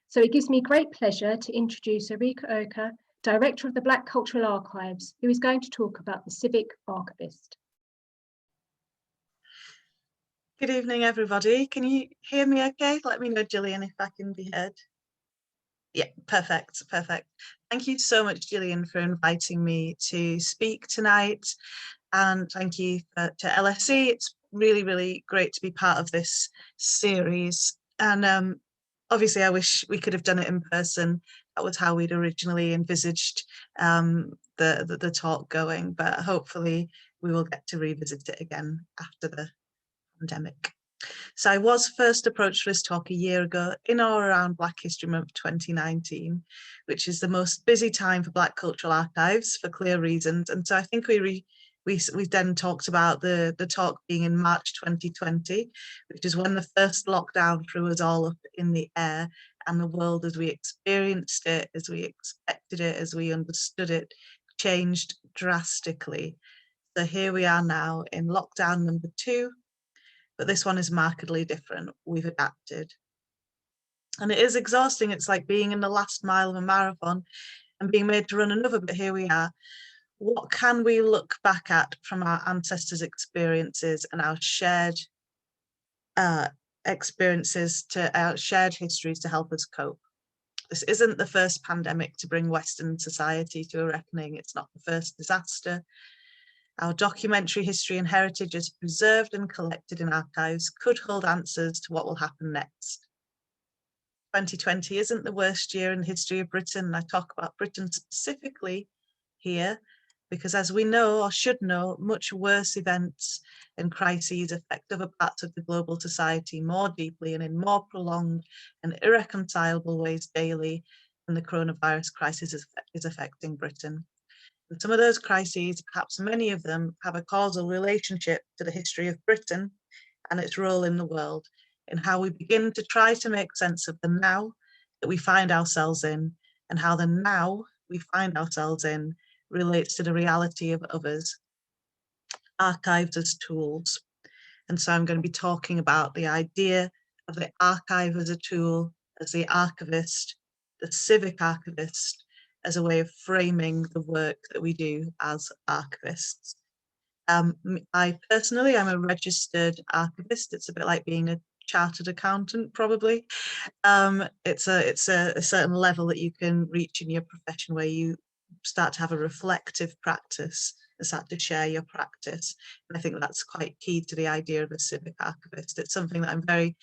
So it gives me great pleasure to introduce Arike Oke, Director of the Black Cultural Archives, who is going to talk about the Civic Archivist. Good evening, everybody. Can you hear me okay? Let me know, Gillian, if I can be heard. Yeah, perfect. Thank you so much, Gillian, for inviting me to speak tonight. And thank you to LSE. It's really great to be part of this series. And obviously, I wish we could have done it in person. That was how we'd originally envisaged the talk going, but hopefully we will get to revisit it again after the pandemic. So I was first approached for this talk a year ago in or around Black History Month 2019, which is the most busy time for Black cultural archives for clear reasons. And so I think we then talked about the talk being in March 2020, which is when the first lockdown threw us all up in the air, and the world as we experienced it, as we expected it, as we understood it, changed drastically. So here we are now in lockdown number 2. But this one is markedly different. We've adapted. And it is exhausting. It's like being in the last mile of a marathon and being made to run another, but here we are. What can we look back at from our ancestors' experiences and our shared experiences, to our shared histories to help us cope? This isn't the first pandemic to bring Western society to a reckoning. It's not the first disaster. Our documentary history and heritage is preserved and collected in archives could hold answers to what will happen next. 2020 isn't the worst year in the history of Britain, and I talk about Britain specifically here because, as we know or should know, much worse events and crises affect other parts of the global society more deeply and in more prolonged and irreconcilable ways daily than the coronavirus crisis is affecting Britain. And some of those crises, perhaps many of them, have a causal relationship to the history of Britain and its role in the world, in how we begin to try to make sense of the now that we find ourselves in, and how the now we find ourselves in relates to the reality of others. Archives as tools. And so I'm going to be talking about the idea of the archive as a tool, as the archivist, the civic archivist, as a way of framing the work that we do as archivists. I personally am a registered archivist. It's a bit like being a chartered accountant, probably. It's a certain level that you can reach in your profession where you start to have a reflective practice and start to share your practice. And I think that's quite key to the idea of a civic archivist. It's something that I'm very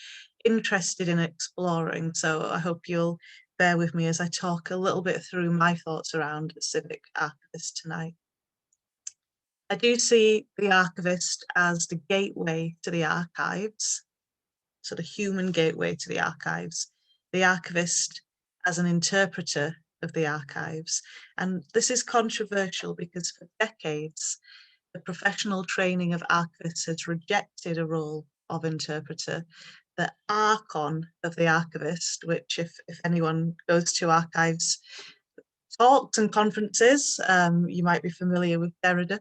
interested in exploring. So I hope you'll bear with me as I talk a little bit through my thoughts around the civic archivist tonight. I do see the archivist as the gateway to the archives, so the human gateway to the archives, the archivist as an interpreter of the archives. And this is controversial because for decades, the professional training of archivists has rejected a role of interpreter. The archon of the archivist, which if anyone goes to archives talks and conferences, you might be familiar with Derrida.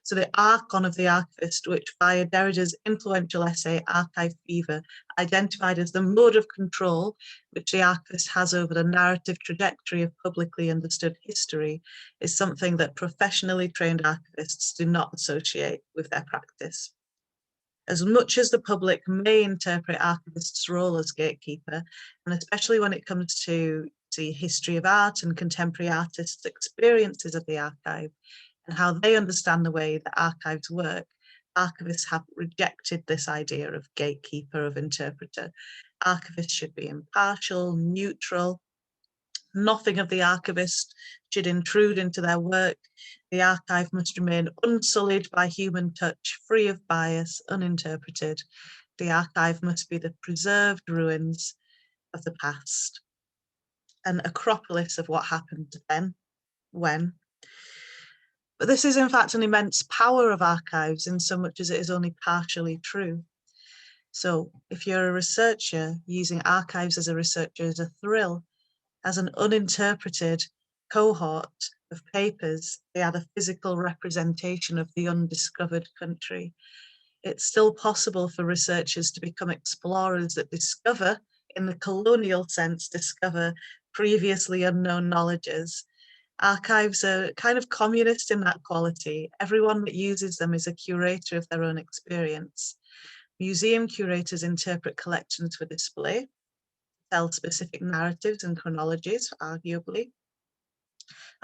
So the archon of the archivist, which via Derrida's influential essay, Archive Fever, identified as the mode of control which the archivist has over the narrative trajectory of publicly understood history, is something that professionally trained archivists do not associate with their practice. As much as the public may interpret archivists' role as gatekeeper, and especially when it comes to the history of art and contemporary artists' experiences of the archive and how they understand the way that archives work, archivists have rejected this idea of gatekeeper, of interpreter. Archivists should be impartial, neutral. Nothing of the archivist should intrude into their work. The archive must remain unsullied by human touch, free of bias, uninterpreted. The archive must be the preserved ruins of the past, an acropolis of what happened then, when. But this is in fact an immense power of archives in so much as it is only partially true. So if you're a researcher, using archives as a researcher is a thrill. As an uninterpreted cohort of papers, they are the physical representation of the undiscovered country. It's still possible for researchers to become explorers that discover in the colonial sense, discover previously unknown knowledges. Archives are kind of communist in that quality. Everyone that uses them is a curator of their own experience. Museum curators interpret collections for display, tell specific narratives and chronologies, arguably.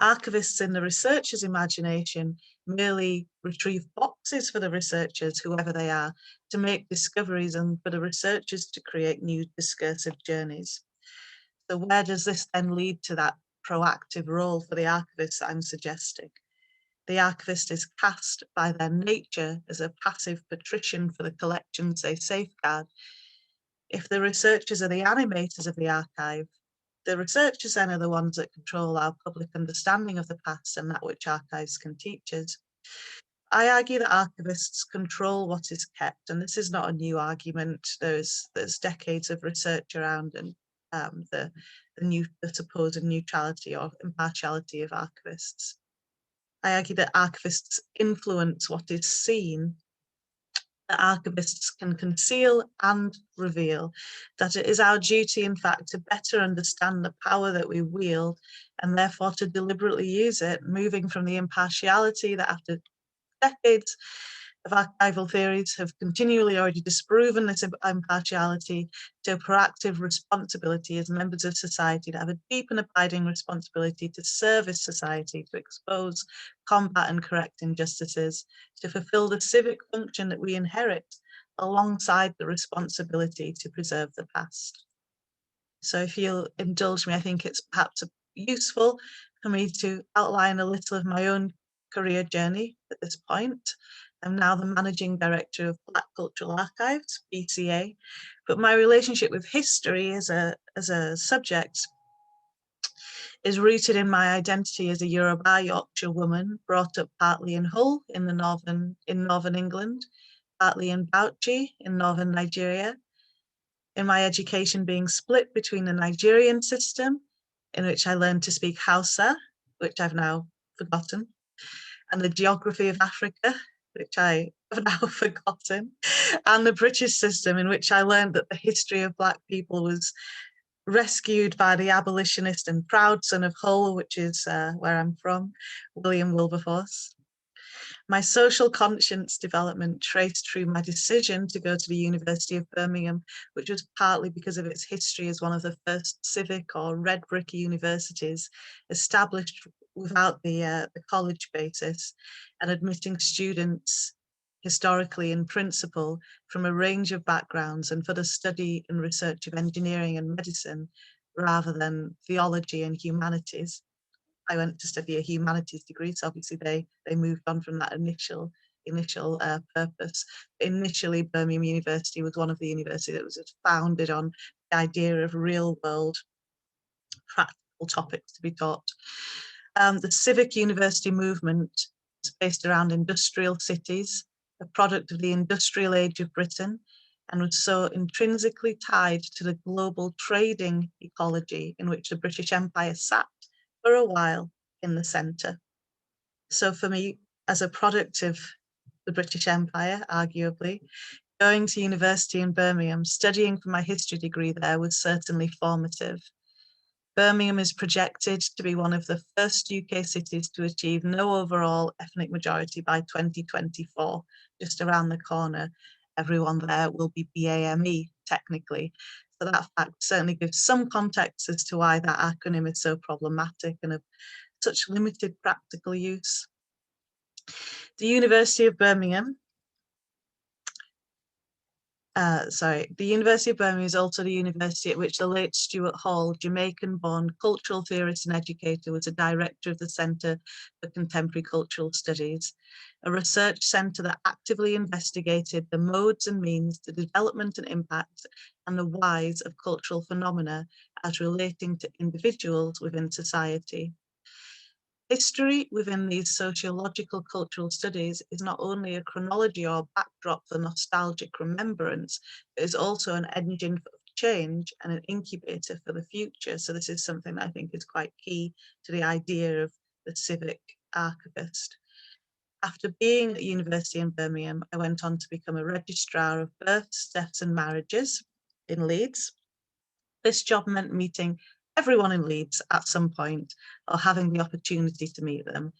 Archivists in the researcher's imagination merely retrieve boxes for the researchers, whoever they are, to make discoveries and for the researchers to create new discursive journeys. So where does this then lead to that proactive role for the archivist that I'm suggesting? The archivist is cast by their nature as a passive patrician for the collections they safeguard. If the researchers are the animators of the archive, the researchers then are the ones that control our public understanding of the past and that which archives can teach us. I argue that archivists control what is kept, and this is not a new argument. There's decades of research around and the supposed neutrality or impartiality of archivists. I argue that archivists influence what is seen, that archivists can conceal and reveal, that it is our duty, in fact, to better understand the power that we wield and therefore to deliberately use it, moving from the impartiality that after decades of archival theories have continually already disproven this impartiality, to a proactive responsibility as members of society, to have a deep and abiding responsibility to service society, to expose, combat and correct injustices, to fulfill the civic function that we inherit alongside the responsibility to preserve the past. So if you'll indulge me, I think it's perhaps useful for me to outline a little of my own career journey at this point. I'm now the Managing Director of Black Cultural Archives, BCA, but my relationship with history as a subject is rooted in my identity as a Yoruba Yorkshire woman, brought up partly in Hull in northern England, partly in Bauchi in northern Nigeria, in my education being split between the Nigerian system, in which I learned to speak Hausa, which I've now forgotten, and the geography of Africa, which I have now forgotten, and the British system, in which I learned that the history of Black people was rescued by the abolitionist and proud son of Hull, which is where I'm from, William Wilberforce. My social conscience development traced through my decision to go to the University of Birmingham, which was partly because of its history as one of the first civic or red brick universities established without the college basis and admitting students historically in principle from a range of backgrounds and for the study and research of engineering and medicine rather than theology and humanities. I went to study a humanities degree, so obviously they moved on from that initial purpose. Initially, Birmingham University was one of the universities that was founded on the idea of real world practical topics to be taught. The Civic University movement is based around industrial cities, a product of the industrial age of Britain, and was so intrinsically tied to the global trading ecology in which the British Empire sat for a while in the centre. So for me, as a product of the British Empire, arguably, going to university in Birmingham, studying for my history degree there was certainly formative. Birmingham is projected to be one of the first UK cities to achieve no overall ethnic majority by 2024, just around the corner. Everyone there will be BAME, technically. So that fact certainly gives some context as to why that acronym is so problematic and of such limited practical use. The University of Birmingham the University of Birmingham is also the university at which the late Stuart Hall, Jamaican-born cultural theorist and educator, was a director of the Centre for Contemporary Cultural Studies, a research centre that actively investigated the modes and means, the development and impact, and the whys of cultural phenomena as relating to individuals within society. History within these sociological cultural studies is not only a chronology or backdrop for nostalgic remembrance, but is also an engine for change and an incubator for the future. So this is something that I think is quite key to the idea of the civic archivist. After being at university in Birmingham, I went on to become a registrar of births, deaths and marriages in Leeds. This job meant meeting everyone in Leeds at some point, or having the opportunity to meet them.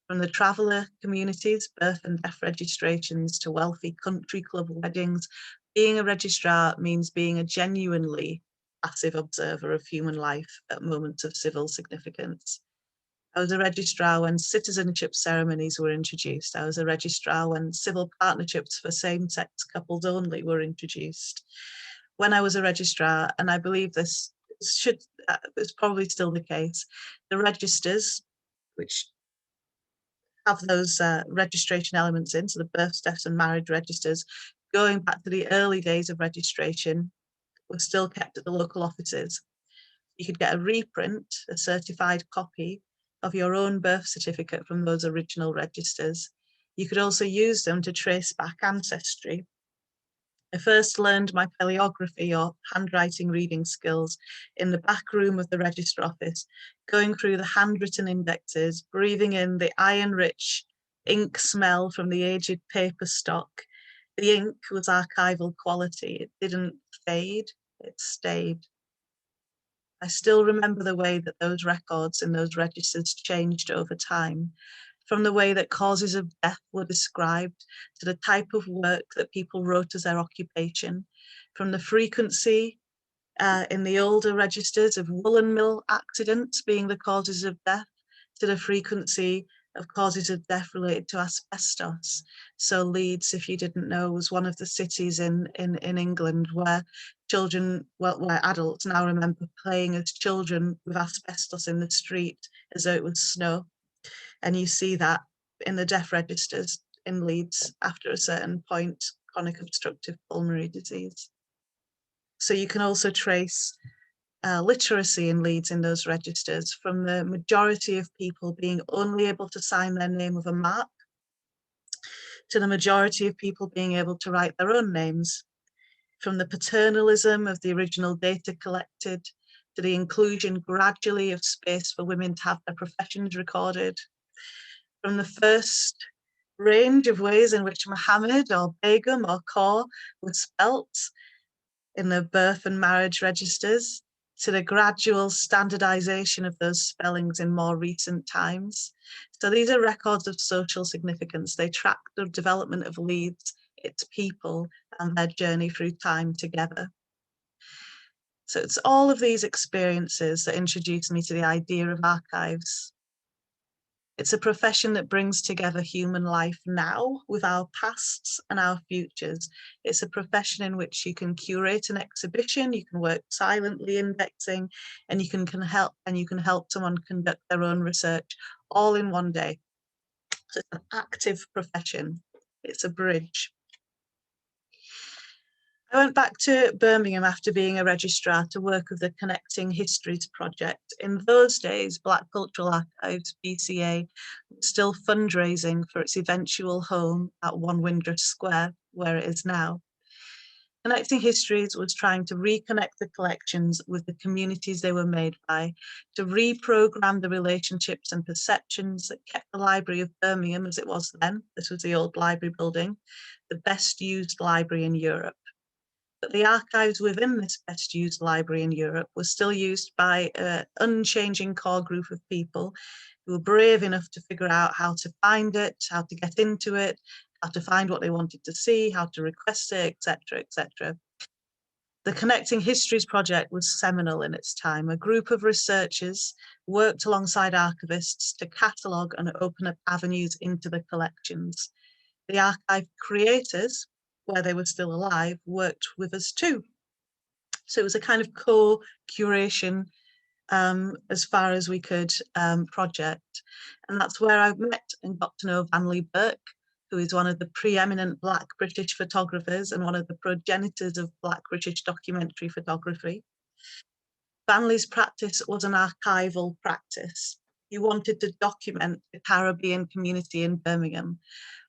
From the traveller communities, birth and death registrations, to wealthy country club weddings, being a registrar means being a genuinely passive observer of human life at moments of civil significance. I was a registrar when citizenship ceremonies were introduced. I was a registrar when civil partnerships for same-sex couples only were introduced. When I was a registrar, and I believe this is probably still the case, the registers, which have those registration elements in, so the births, deaths and marriage registers, going back to the early days of registration, were still kept at the local offices. You could get a reprint, a certified copy of your own birth certificate from those original registers. You could also use them to trace back ancestry. I first learned my paleography or handwriting reading skills in the back room of the register office, going through the handwritten indexes, breathing in the iron-rich ink smell from the aged paper stock. The ink was archival quality. It didn't fade, it stayed. I still remember the way that those records in those registers changed over time, from the way that causes of death were described to the type of work that people wrote as their occupation, from the frequency in the older registers of woolen mill accidents being the causes of death to the frequency of causes of death related to asbestos. So Leeds, if you didn't know, was one of the cities in England where children, well, where adults now remember playing as children with asbestos in the street as though it was snow. And you see that in the death registers in Leeds after a certain point, chronic obstructive pulmonary disease. So you can also trace literacy in Leeds in those registers, from the majority of people being only able to sign their name with a mark, to the majority of people being able to write their own names, from the paternalism of the original data collected, to the inclusion gradually of space for women to have their professions recorded, from the first range of ways in which Mohammed or Begum or Kaur was spelt in the birth and marriage registers, to the gradual standardization of those spellings in more recent times. So these are records of social significance. They track the development of Leeds, its people, and their journey through time together. So it's all of these experiences that introduced me to the idea of archives. It's a profession that brings together human life now with our pasts and our futures. It's a profession in which you can curate an exhibition, you can work silently indexing, and you can help someone conduct their own research all in one day. So it's an active profession. It's a bridge. I went back to Birmingham after being a registrar to work with the Connecting Histories project. In those days, Black Cultural Archives, BCA, was still fundraising for its eventual home at 1 Windrush Square, where it is now. Connecting Histories was trying to reconnect the collections with the communities they were made by, to reprogram the relationships and perceptions that kept the Library of Birmingham, as it was then, this was the old library building, the best used library in Europe. But the archives within this best used library in Europe were still used by an unchanging core group of people who were brave enough to figure out how to find it, how to get into it, how to find what they wanted to see, how to request it, etc., etc. The Connecting Histories project was seminal in its time. A group of researchers worked alongside archivists to catalogue and open up avenues into the collections. The archive creators, where they were still alive, worked with us too. So it was a kind of co-curation as far as we could project. And that's where I met and got to know Vanley Burke, who is one of the preeminent Black British photographers and one of the progenitors of Black British documentary photography. Vanley's practice was an archival practice. He wanted to document the Caribbean community in Birmingham.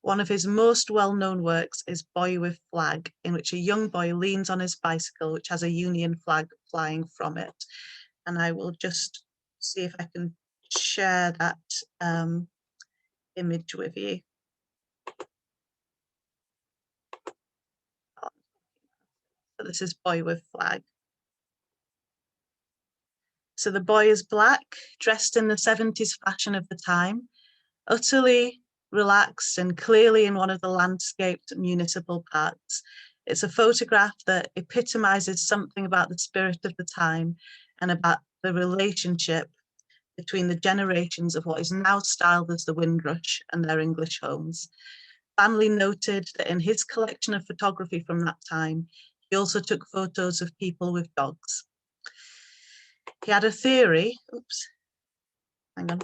One of his most well-known works is Boy with Flag, in which a young boy leans on his bicycle, which has a Union flag flying from it. And I will just see if I can share that image with you. So this is Boy with Flag. So the boy is black, dressed in the 70s fashion of the time, utterly relaxed and clearly in one of the landscaped municipal parks. It's a photograph that epitomizes something about the spirit of the time and about the relationship between the generations of what is now styled as the Windrush and their English homes. Stanley noted that in his collection of photography from that time, he also took photos of people with dogs. He had a theory, that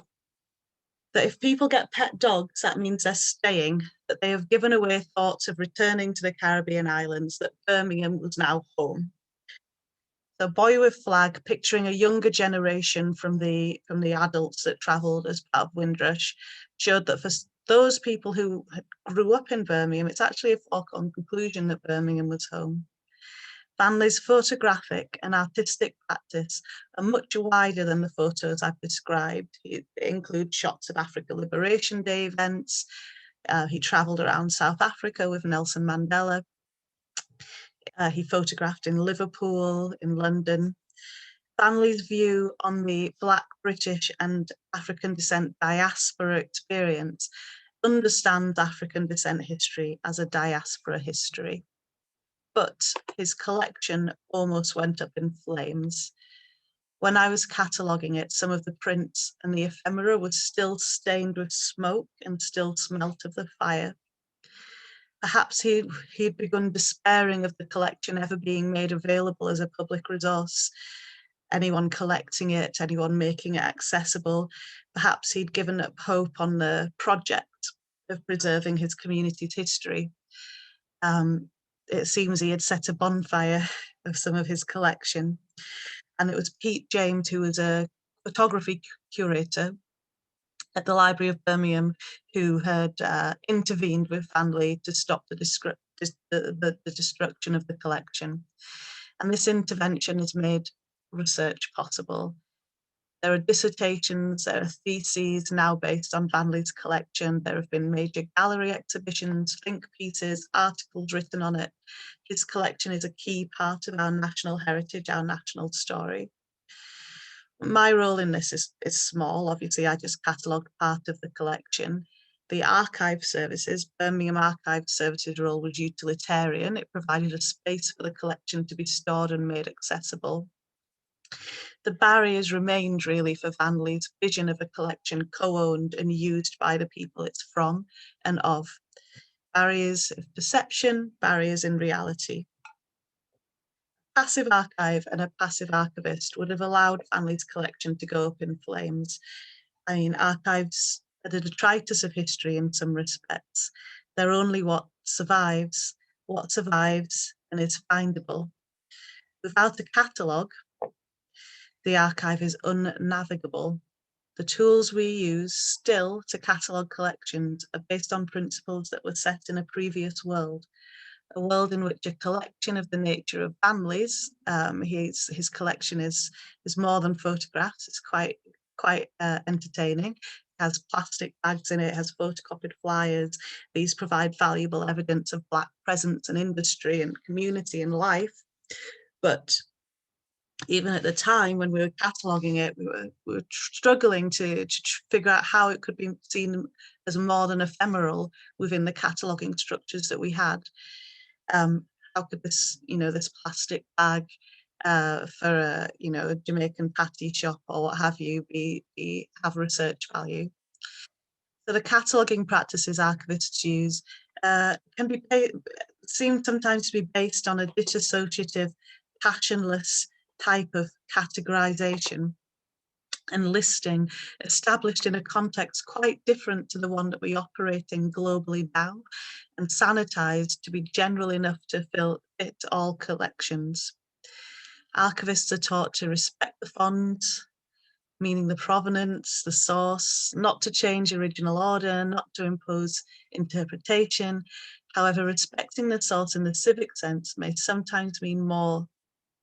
if people get pet dogs, that means they're staying, that they have given away thoughts of returning to the Caribbean islands, that Birmingham was now home. So Boy with Flag, picturing a younger generation from the adults that travelled as part of Windrush, showed that for those people who grew up in Birmingham, it's actually a foregone conclusion that Birmingham was home. Stanley's photographic and artistic practice are much wider than the photos I've described. It includes shots of Africa Liberation Day events. He travelled around South Africa with Nelson Mandela. He photographed in Liverpool, in London. Stanley's view on the Black, British and African descent diaspora experience understands African descent history as a diaspora history. But his collection almost went up in flames. When I was cataloguing it, some of the prints and the ephemera were still stained with smoke and still smelt of the fire. Perhaps he'd begun despairing of the collection ever being made available as a public resource, anyone collecting it, anyone making it accessible. Perhaps he'd given up hope on the project of preserving his community's history. It seems he had set a bonfire of some of his collection. And it was Pete James, who was a photography curator at the Library of Birmingham, who had intervened with Stanley to stop the destruction of the collection. And this intervention has made research possible. There are dissertations, there are theses now based on Stanley's collection. There have been major gallery exhibitions, think pieces, articles written on it. His collection is a key part of our national heritage, our national story. My role in this is small. Obviously, I just catalogued part of the collection. The archive services, Birmingham Archive Services role was utilitarian. It provided a space for the collection to be stored and made accessible. The barriers remained really for Stanley's vision of a collection co-owned and used by the people it's from and of. Barriers of perception, barriers in reality. Passive archive and a passive archivist would have allowed Stanley's collection to go up in flames. I mean, archives are the detritus of history in some respects. They're only what survives, and is findable. Without a catalogue, the archive is unnavigable. The tools we use still to catalogue collections are based on principles that were set in a previous world, a world in which a collection of the nature of families, his collection is more than photographs, it's quite entertaining. It has plastic bags in it, has photocopied flyers. These provide valuable evidence of Black presence and industry and community and life. But even at the time when we were cataloguing it, we were struggling to figure out how it could be seen as more than ephemeral within the cataloguing structures that we had. How could this, this plastic bag for a Jamaican patty shop or what have you have research value? So the cataloguing practices archivists use seem sometimes to be based on a disassociative, passionless type of categorization and listing established in a context quite different to the one that we operate in globally now, and sanitized to be general enough to fit all collections. Archivists are taught to respect the fonts, meaning the provenance, the source, not to change original order, not to impose interpretation. However, respecting the source in the civic sense may sometimes mean more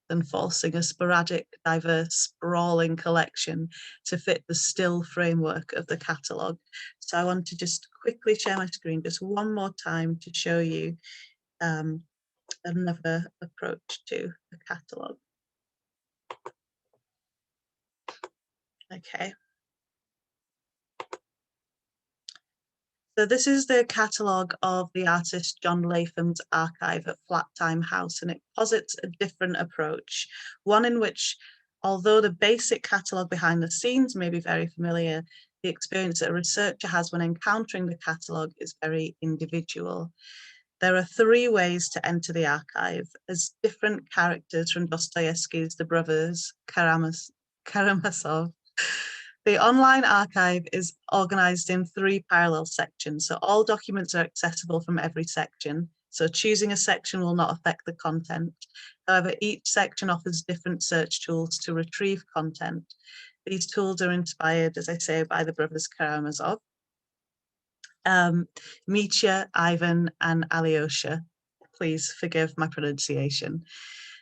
than forcing a sporadic, diverse, sprawling collection to fit the still framework of the catalogue. So I want to just quickly share my screen just one more time to show you another approach to the catalogue. Okay. So this is the catalogue of the artist John Latham's archive at Flat Time House, and it posits a different approach, one in which, although the basic catalogue behind the scenes may be very familiar, the experience that a researcher has when encountering the catalogue is very individual. There are 3 ways to enter the archive as different characters from Dostoevsky's The Brothers Karamazov. The online archive is organised in 3 parallel sections, so all documents are accessible from every section. So choosing a section will not affect the content. However, each section offers different search tools to retrieve content. These tools are inspired, as I say, by the brothers Karamazov. Mitya, Ivan, and Alyosha. Please forgive my pronunciation.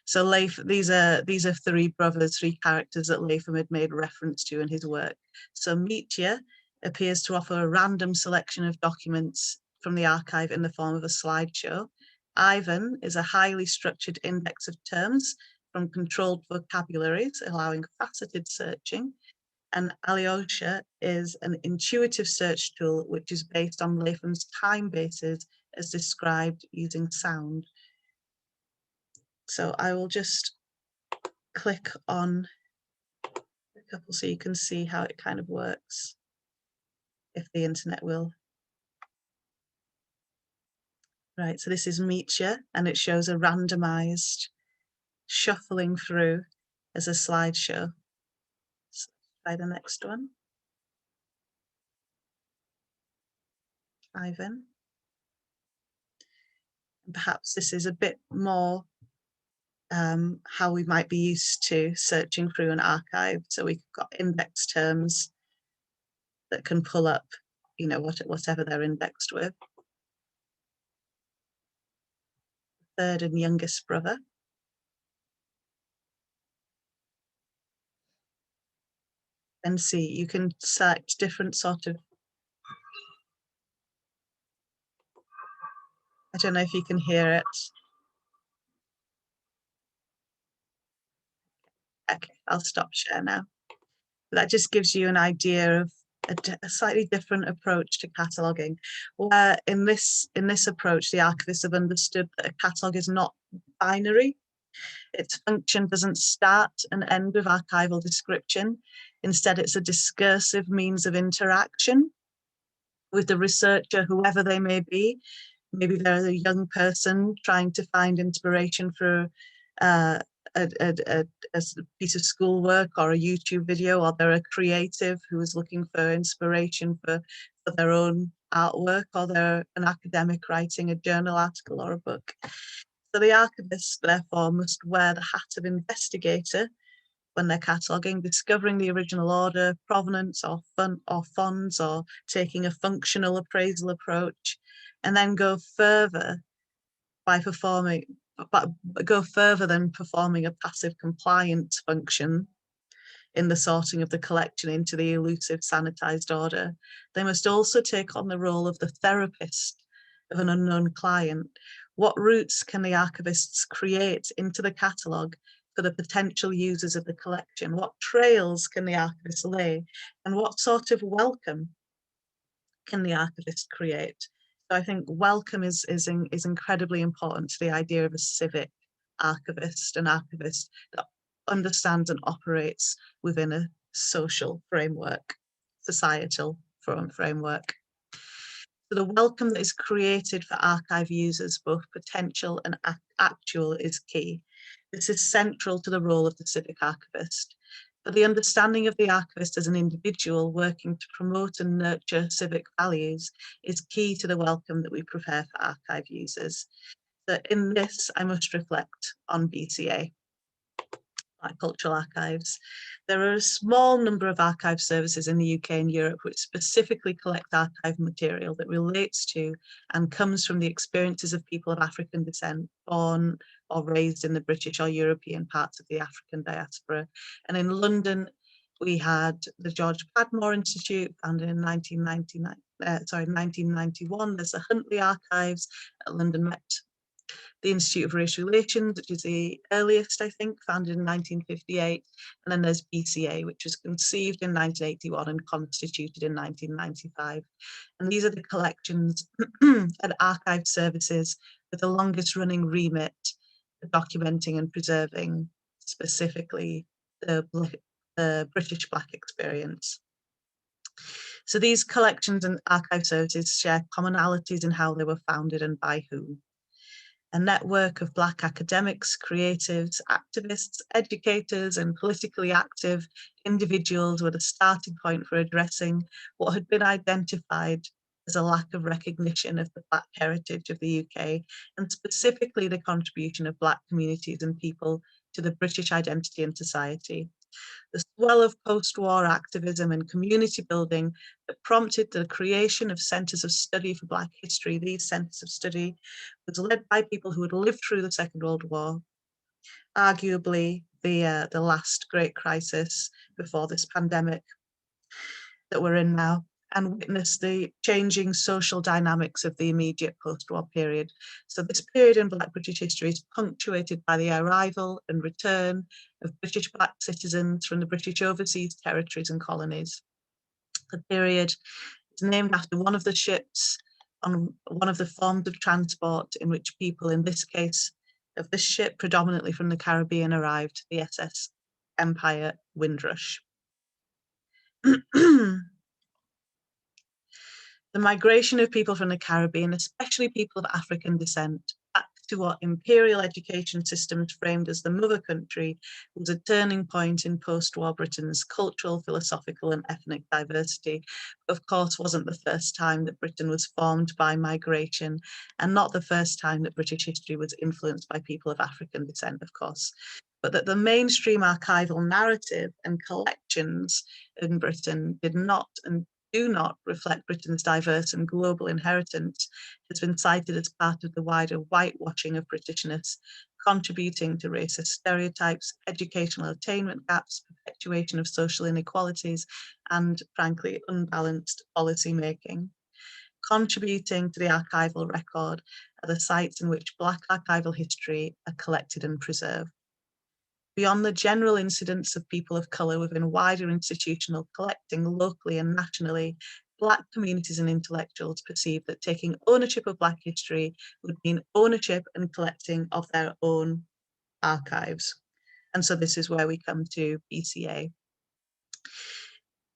So these are 3 brothers, 3 characters that Latham had made reference to in his work. So Mitya appears to offer a random selection of documents from the archive in the form of a slideshow. Ivan is a highly structured index of terms from controlled vocabularies, allowing faceted searching. And Alyosha is an intuitive search tool, which is based on Latham's time bases as described using sound. So I will just click on a couple so you can see how it kind of works, if the internet will. Right, so this is Mitya, and it shows a randomized shuffling through as a slideshow. So try the next one. Ivan. And perhaps this is a bit more how we might be used to searching through an archive. So we've got index terms that can pull up, you know, whatever they're indexed with. Third and youngest brother. And see, you can select different sort of, I don't know if you can hear it. Okay, I'll stop share now. That just gives you an idea of a slightly different approach to cataloguing, where in this approach, the archivists have understood that a catalogue is not binary. Its function doesn't start and end with archival description. Instead, it's a discursive means of interaction with the researcher, whoever they may be. Maybe they're a young person trying to find inspiration for a piece of schoolwork or a YouTube video, or they're a creative who is looking for inspiration for their own artwork, or they're an academic writing a journal article or a book. So the archivist, therefore, must wear the hat of investigator when they're cataloguing, discovering the original order, provenance, or fonts, or taking a functional appraisal approach, and then go further than performing a passive compliance function in the sorting of the collection into the elusive sanitized order. They must also take on the role of the therapist of an unknown client. What routes can the archivists create into the catalogue for the potential users of the collection? What trails can the archivist lay? And what sort of welcome can the archivist create? So I think welcome is incredibly important to the idea of a civic archivist, an archivist that understands and operates within a social framework, societal framework. So the welcome that is created for archive users, both potential and actual, is key. This is central to the role of the civic archivist. But the understanding of the archivist as an individual working to promote and nurture civic values is key to the welcome that we prepare for archive users. So in this, I must reflect on BCA, Black Cultural Archives. There are a small number of archive services in the UK and Europe which specifically collect archive material that relates to and comes from the experiences of people of African descent, born or raised in the British or European parts of the African diaspora. And in London, we had the George Padmore Institute, and in 1991, there's the Huntley Archives at London Met. the Institute of Race Relations, which is the earliest, I think, founded in 1958. And then there's BCA, which was conceived in 1981 and constituted in 1995. And these are the collections and archive services with the longest running remit for documenting and preserving specifically the British Black experience. So these collections and archive services share commonalities in how they were founded and by whom. A network of Black academics, creatives, activists, educators, and politically active individuals were the starting point for addressing what had been identified as a lack of recognition of the Black heritage of the UK, and specifically the contribution of Black communities and people to the British identity and society. The swell of post-war activism and community building that prompted the creation of centres of study for Black history. These centres of study was led by people who had lived through the Second World War, arguably the last great crisis before this pandemic that we're in now, and witnessed the changing social dynamics of the immediate post-war period. So this period in Black British history is punctuated by the arrival and return of British Black citizens from the British overseas territories and colonies. The period is named after one of the ships on one of the forms of transport in which people, in this case of this ship, predominantly from the Caribbean, arrived, the SS Empire Windrush. The migration of people from the Caribbean, especially people of African descent, back to what imperial education systems framed as the mother country, was a turning point in post-war Britain's cultural, philosophical, and ethnic diversity. Of course, wasn't the first time that Britain was formed by migration, and not the first time that British history was influenced by people of African descent, of course. But that the mainstream archival narrative and collections in Britain did not and do not reflect Britain's diverse and global inheritance has been cited as part of the wider whitewashing of Britishness, contributing to racist stereotypes, educational attainment gaps, perpetuation of social inequalities, and frankly, unbalanced policy making. Contributing to the archival record are the sites in which Black archival history are collected and preserved. Beyond the general incidence of people of colour within wider institutional collecting locally and nationally, Black communities and intellectuals perceive that taking ownership of Black history would mean ownership and collecting of their own archives. And so this is where we come to BCA.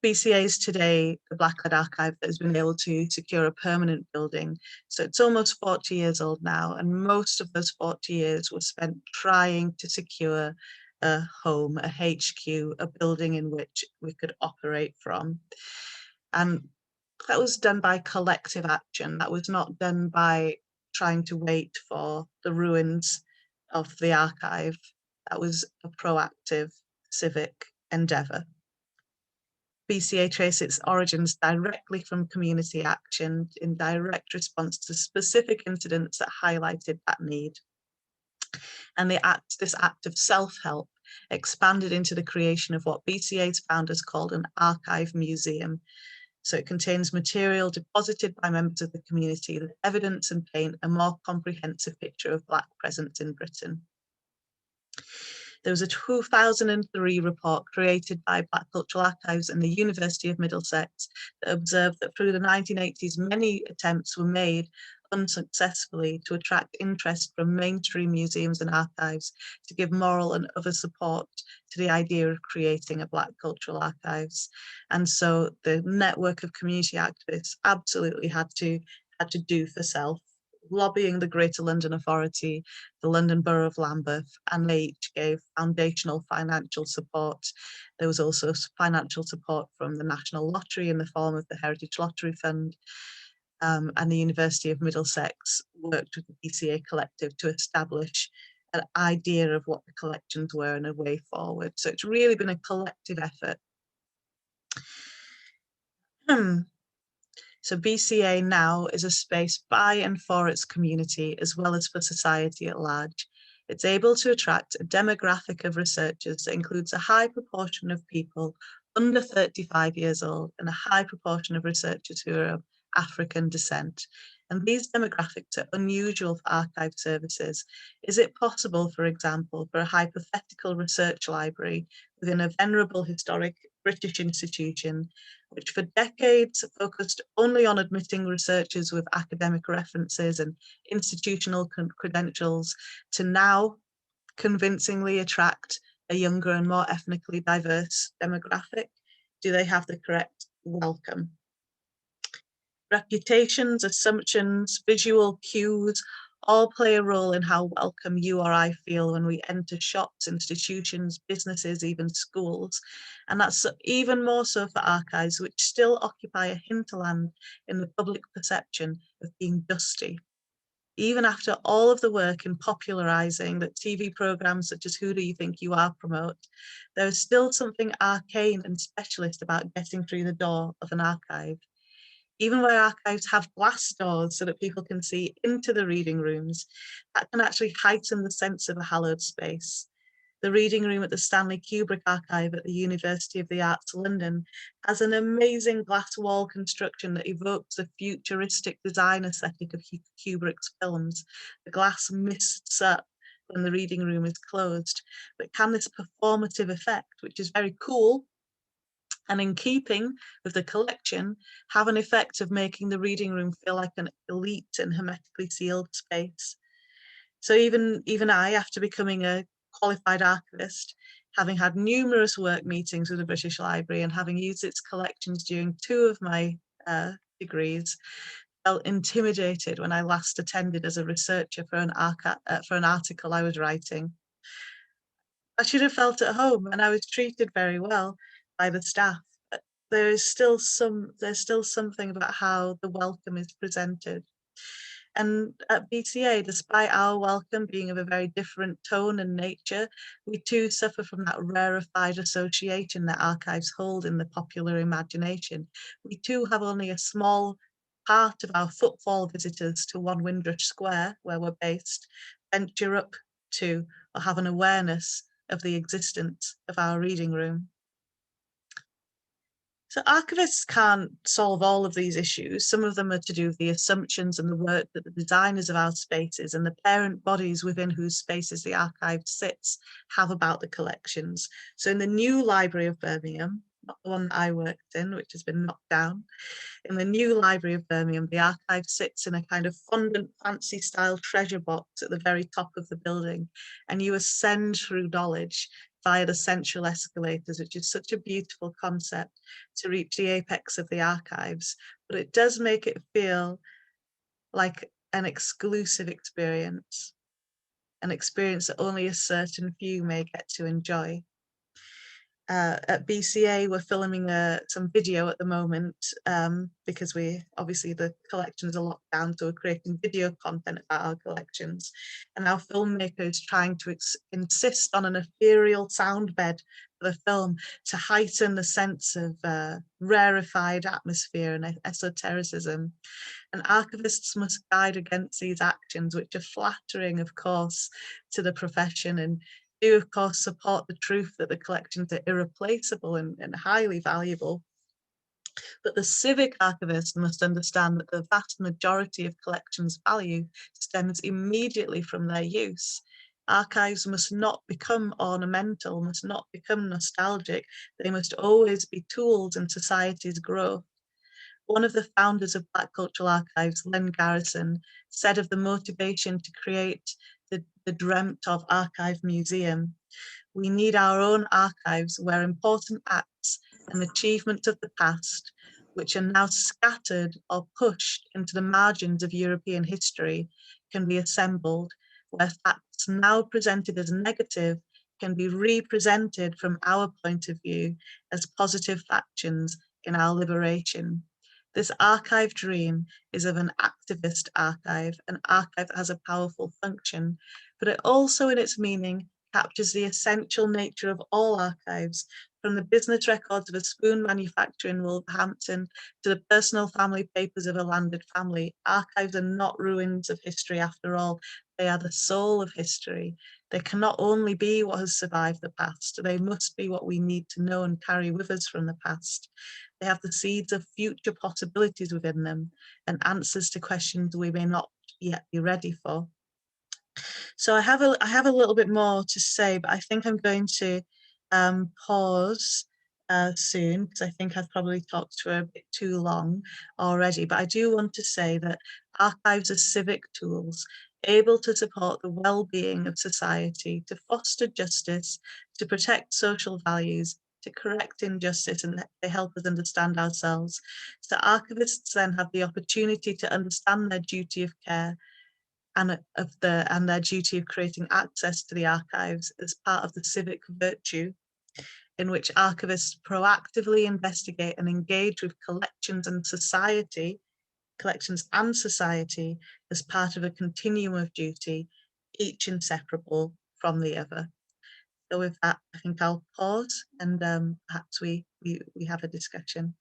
BCA is today the Black-led archive that has been able to secure a permanent building. So it's almost 40 years old now, and most of those 40 years were spent trying to secure a home, a HQ, a building in which we could operate from. And that was done by collective action. That was not done by trying to wait for the ruins of the archive. That was a proactive civic endeavour. BCA traces its origins directly from community action in direct response to specific incidents that highlighted that need. And this act of self-help expanded into the creation of what BCA's founders called an archive museum. So it contains material deposited by members of the community that evidence and paint a more comprehensive picture of Black presence in Britain. There was a 2003 report created by Black Cultural Archives and the University of Middlesex that observed that through the 1980s, many attempts were made unsuccessfully to attract interest from mainstream museums and archives to give moral and other support to the idea of creating a Black cultural archives. And so the network of community activists absolutely had to do for self, lobbying the Greater London Authority, the London Borough of Lambeth, and they each gave foundational financial support. There was also financial support from the National Lottery in the form of the Heritage Lottery Fund, and the University of Middlesex worked with the BCA collective to establish an idea of what the collections were and a way forward. So it's really been a collective effort. So BCA now is a space by and for its community, as well as for society at large. It's able to attract a demographic of researchers that includes a high proportion of people under 35 years old and a high proportion of researchers who are of African descent. And these demographics are unusual for archive services. Is it possible, for example, for a hypothetical research library within a venerable historic British institution, which for decades focused only on admitting researchers with academic references and institutional credentials, to now convincingly attract a younger and more ethnically diverse demographic? Do they have the correct welcome? Reputations, assumptions, visual cues all play a role in how welcome you or I feel when we enter shops, institutions, businesses, even schools. And that's even more so for archives, which still occupy a hinterland in the public perception of being dusty. Even after all of the work in popularising that TV programmes such as Who Do You Think You Are promote, there is still something arcane and specialist about getting through the door of an archive. Even where archives have glass doors so that people can see into the reading rooms, that can actually heighten the sense of a hallowed space. The reading room at the Stanley Kubrick Archive at the University of the Arts London has an amazing glass wall construction that evokes the futuristic design aesthetic of Kubrick's films. The glass mists up when the reading room is closed, but can this performative effect, which is very cool, and in keeping with the collection, have an effect of making the reading room feel like an elite and hermetically sealed space. So even I, after becoming a qualified archivist, having had numerous work meetings with the British Library and having used its collections during 2 of my degrees, felt intimidated when I last attended as a researcher for an article I was writing. I should have felt at home, and I was treated very well by the staff. But there's still something about how the welcome is presented. And at BCA, despite our welcome being of a very different tone and nature, we too suffer from that rarefied association that archives hold in the popular imagination. We too have only a small part of our footfall visitors to One Windrush Square, where we're based, venture up to or have an awareness of the existence of our reading room. So archivists can't solve all of these issues. Some of them are to do with the assumptions and the work that the designers of our spaces and the parent bodies within whose spaces the archive sits have about the collections. So in the new Library of Birmingham, not the one that I worked in, which has been knocked down, in the new Library of Birmingham, the archive sits in a kind of fondant, fancy style treasure box at the very top of the building, and you ascend through knowledge via the central escalators, which is such a beautiful concept to reach the apex of the archives. But it does make it feel like an exclusive experience, an experience that only a certain few may get to enjoy. At BCA, we're filming some video at the moment because the collections are locked down, so we're creating video content about our collections. And our filmmaker is trying to insist on an ethereal sound bed for the film to heighten the sense of rarefied atmosphere and esotericism. And archivists must guide against these actions, which are flattering, of course, to the profession, and do, of course, support the truth that the collections are irreplaceable and highly valuable. But the civic archivist must understand that the vast majority of collections' value stems immediately from their use. Archives must not become ornamental, must not become nostalgic. They must always be tools in society's growth. One of the founders of Black Cultural Archives, Len Garrison, said of the motivation to create the dreamt of archive museum: we need our own archives where important acts and achievements of the past, which are now scattered or pushed into the margins of European history, can be assembled, where facts now presented as negative can be represented from our point of view as positive factions in our liberation. This archive dream is of an activist archive, an archive that has a powerful function, but it also in its meaning captures the essential nature of all archives, from the business records of a spoon manufacturer in Wolverhampton to the personal family papers of a landed family. Archives are not ruins of history after all. They are the soul of history. They can not only be what has survived the past, they must be what we need to know and carry with us from the past. They have the seeds of future possibilities within them and answers to questions we may not yet be ready for. So I have a little bit more to say, but I think I'm going to pause soon, because I think I've probably talked for a bit too long already. But I do want to say that archives are civic tools able to support the well-being of society, to foster justice, to protect social values, to correct injustice, and they help us understand ourselves. So archivists then have the opportunity to understand their duty of care and their duty of creating access to the archives as part of the civic virtue, in which archivists proactively investigate and engage with collections and society as part of a continuum of duty, each inseparable from the other. So with that, I think I'll pause, and perhaps we have a discussion.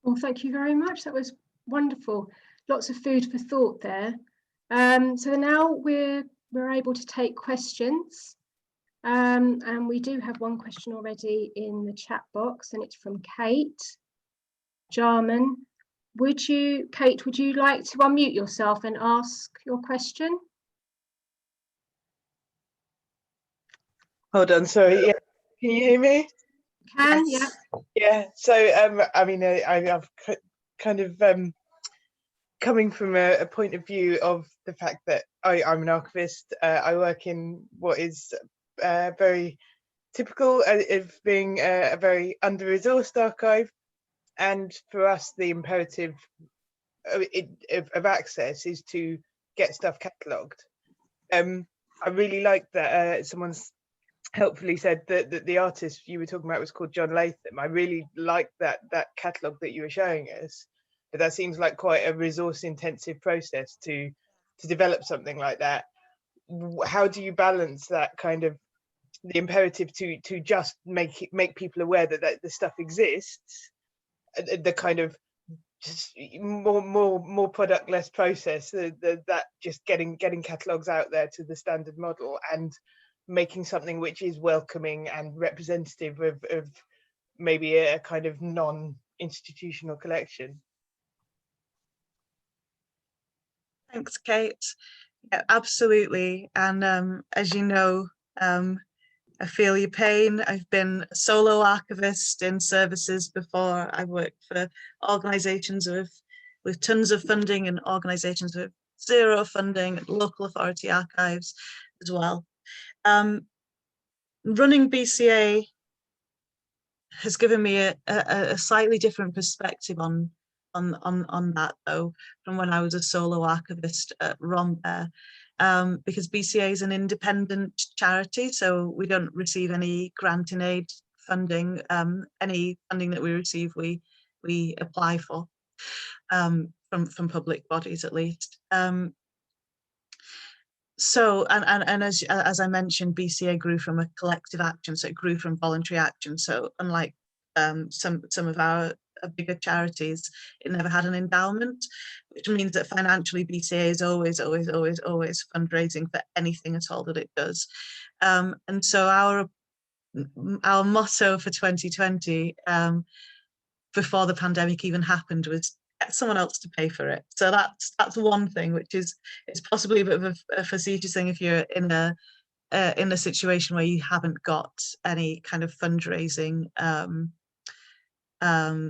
Well, thank you very much. That was wonderful. Lots of food for thought there. So now we're able to take questions. And we do have one question already in the chat box, and it's from Kate Jarman. Kate, would you like to unmute yourself and ask your question? Hold on, sorry. Yeah, can you hear me? Can, Yes. yeah. Yeah. So, I mean, I've kind of coming from a point of view of the fact that I'm an archivist. I work in what is very typical of being a very under-resourced archive, and for us, the imperative of access is to get stuff catalogued. I really like that someone's helpfully said that the artist you were talking about was called John Latham. I really like that catalogue that you were showing us, but that seems like quite a resource intensive process to develop something like that. How do you balance that kind of the imperative to just make people aware that this stuff exists, the kind of just more product, less process, that just getting catalogues out there to the standard model, and making something which is welcoming and representative of maybe a kind of non-institutional collection? Thanks, Kate. Yeah, absolutely. And as you know, I feel your pain. I've been a solo archivist in services before. I worked for organisations with tons of funding and organisations with zero funding, local authority archives as well. Running BCA has given me a slightly different perspective on that, though, from when I was a solo archivist at Rhombert, because BCA is an independent charity, so we don't receive any grant in aid funding. Any funding that we receive, we apply for from public bodies, at least. So, and as I mentioned, BCA grew from a collective action, so it grew from voluntary action. So unlike some of our bigger charities, it never had an endowment, which means that financially BCA is always fundraising for anything at all that it does. And so our motto for 2020, before the pandemic even happened, was get someone else to pay for it. So that's one thing, which is it's possibly a bit of a facetious thing if you're in a situation where you haven't got any kind of fundraising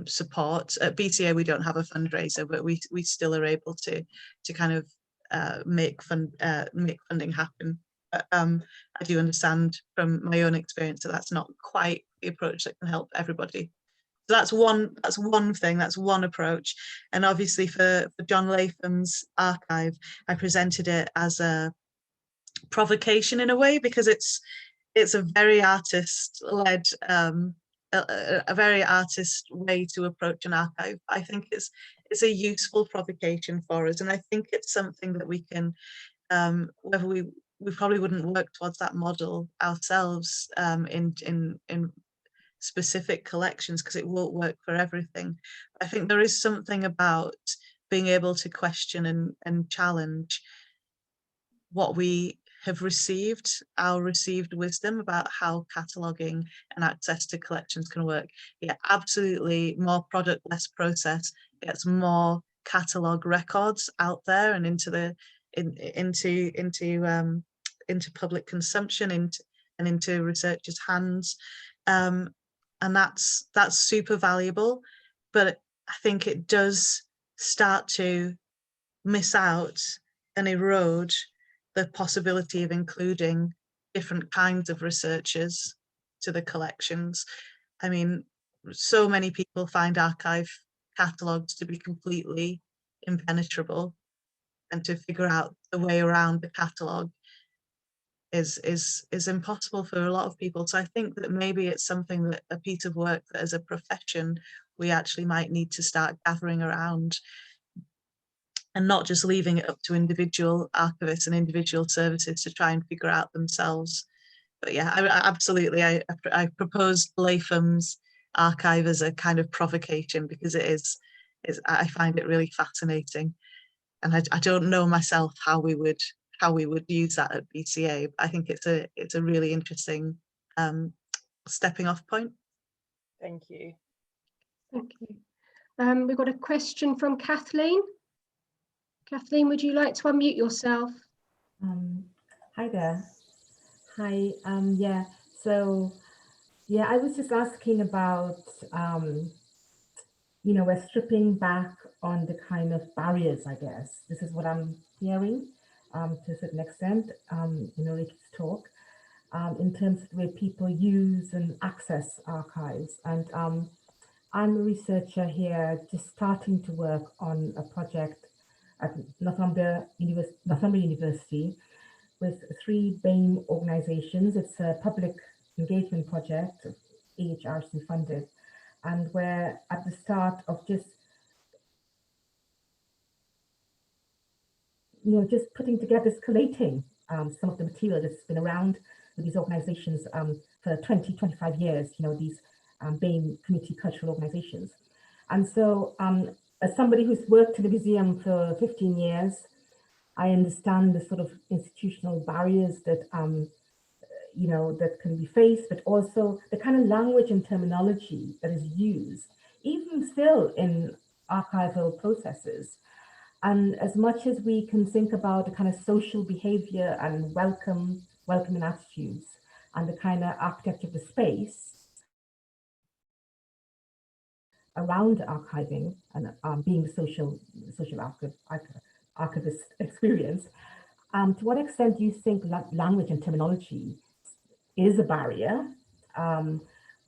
support. At BCA we don't have a fundraiser, but we still are able to kind of make funding happen. But I do understand from my own experience that that's not quite the approach that can help everybody. So that's one thing, that's one approach. And obviously for John Latham's archive, I presented it as a provocation in a way, because it's a very artist-led, a very artist way to approach an archive. I think it's a useful provocation for us, and I think it's something that we can, whether we probably wouldn't work towards that model ourselves in specific collections, because it won't work for everything. I think there is something about being able to question and challenge what we have received, our received wisdom about how cataloguing and access to collections can work. Yeah, absolutely. More product, less process gets more catalogue records out there and into public consumption, into researchers' hands, and that's super valuable. But I think it does start to miss out and erode the possibility of including different kinds of researchers to the collections. I mean, so many people find archive catalogues to be completely impenetrable, and to figure out the way around the catalogue is impossible for a lot of people. So I think that maybe it's something, that a piece of work that as a profession we actually might need to start gathering around, and not just leaving it up to individual archivists and individual services to try and figure out themselves. But yeah, absolutely. I proposed Latham's archive as a kind of provocation, because I find it really fascinating, and I don't know myself how we would use that at BCA. But I think it's a really interesting stepping off point. Thank you. Thank you. We've got a question from Kathleen. Kathleen, would you like to unmute yourself? Hi there. Hi. Yeah. So, yeah, I was just asking about, we're stripping back on the kind of barriers, I guess. This is what I'm hearing to a certain extent in Arike's talk, in terms of the way people use and access archives. And I'm a researcher here, just starting to work on a project at Northumbria University with 3 BAME organizations. It's a public engagement project, AHRC funded, and we're at the start of just putting together, collating some of the material that's been around with these organizations for 20, 25 years, these BAME community cultural organizations. And so as somebody who's worked in the museum for 15 years, I understand the sort of institutional barriers that, that can be faced, but also the kind of language and terminology that is used, even still in archival processes. And as much as we can think about the kind of social behavior and welcoming attitudes and the kind of architecture of the space around archiving and being the social archivist experience, to what extent do you think language and terminology is a barrier,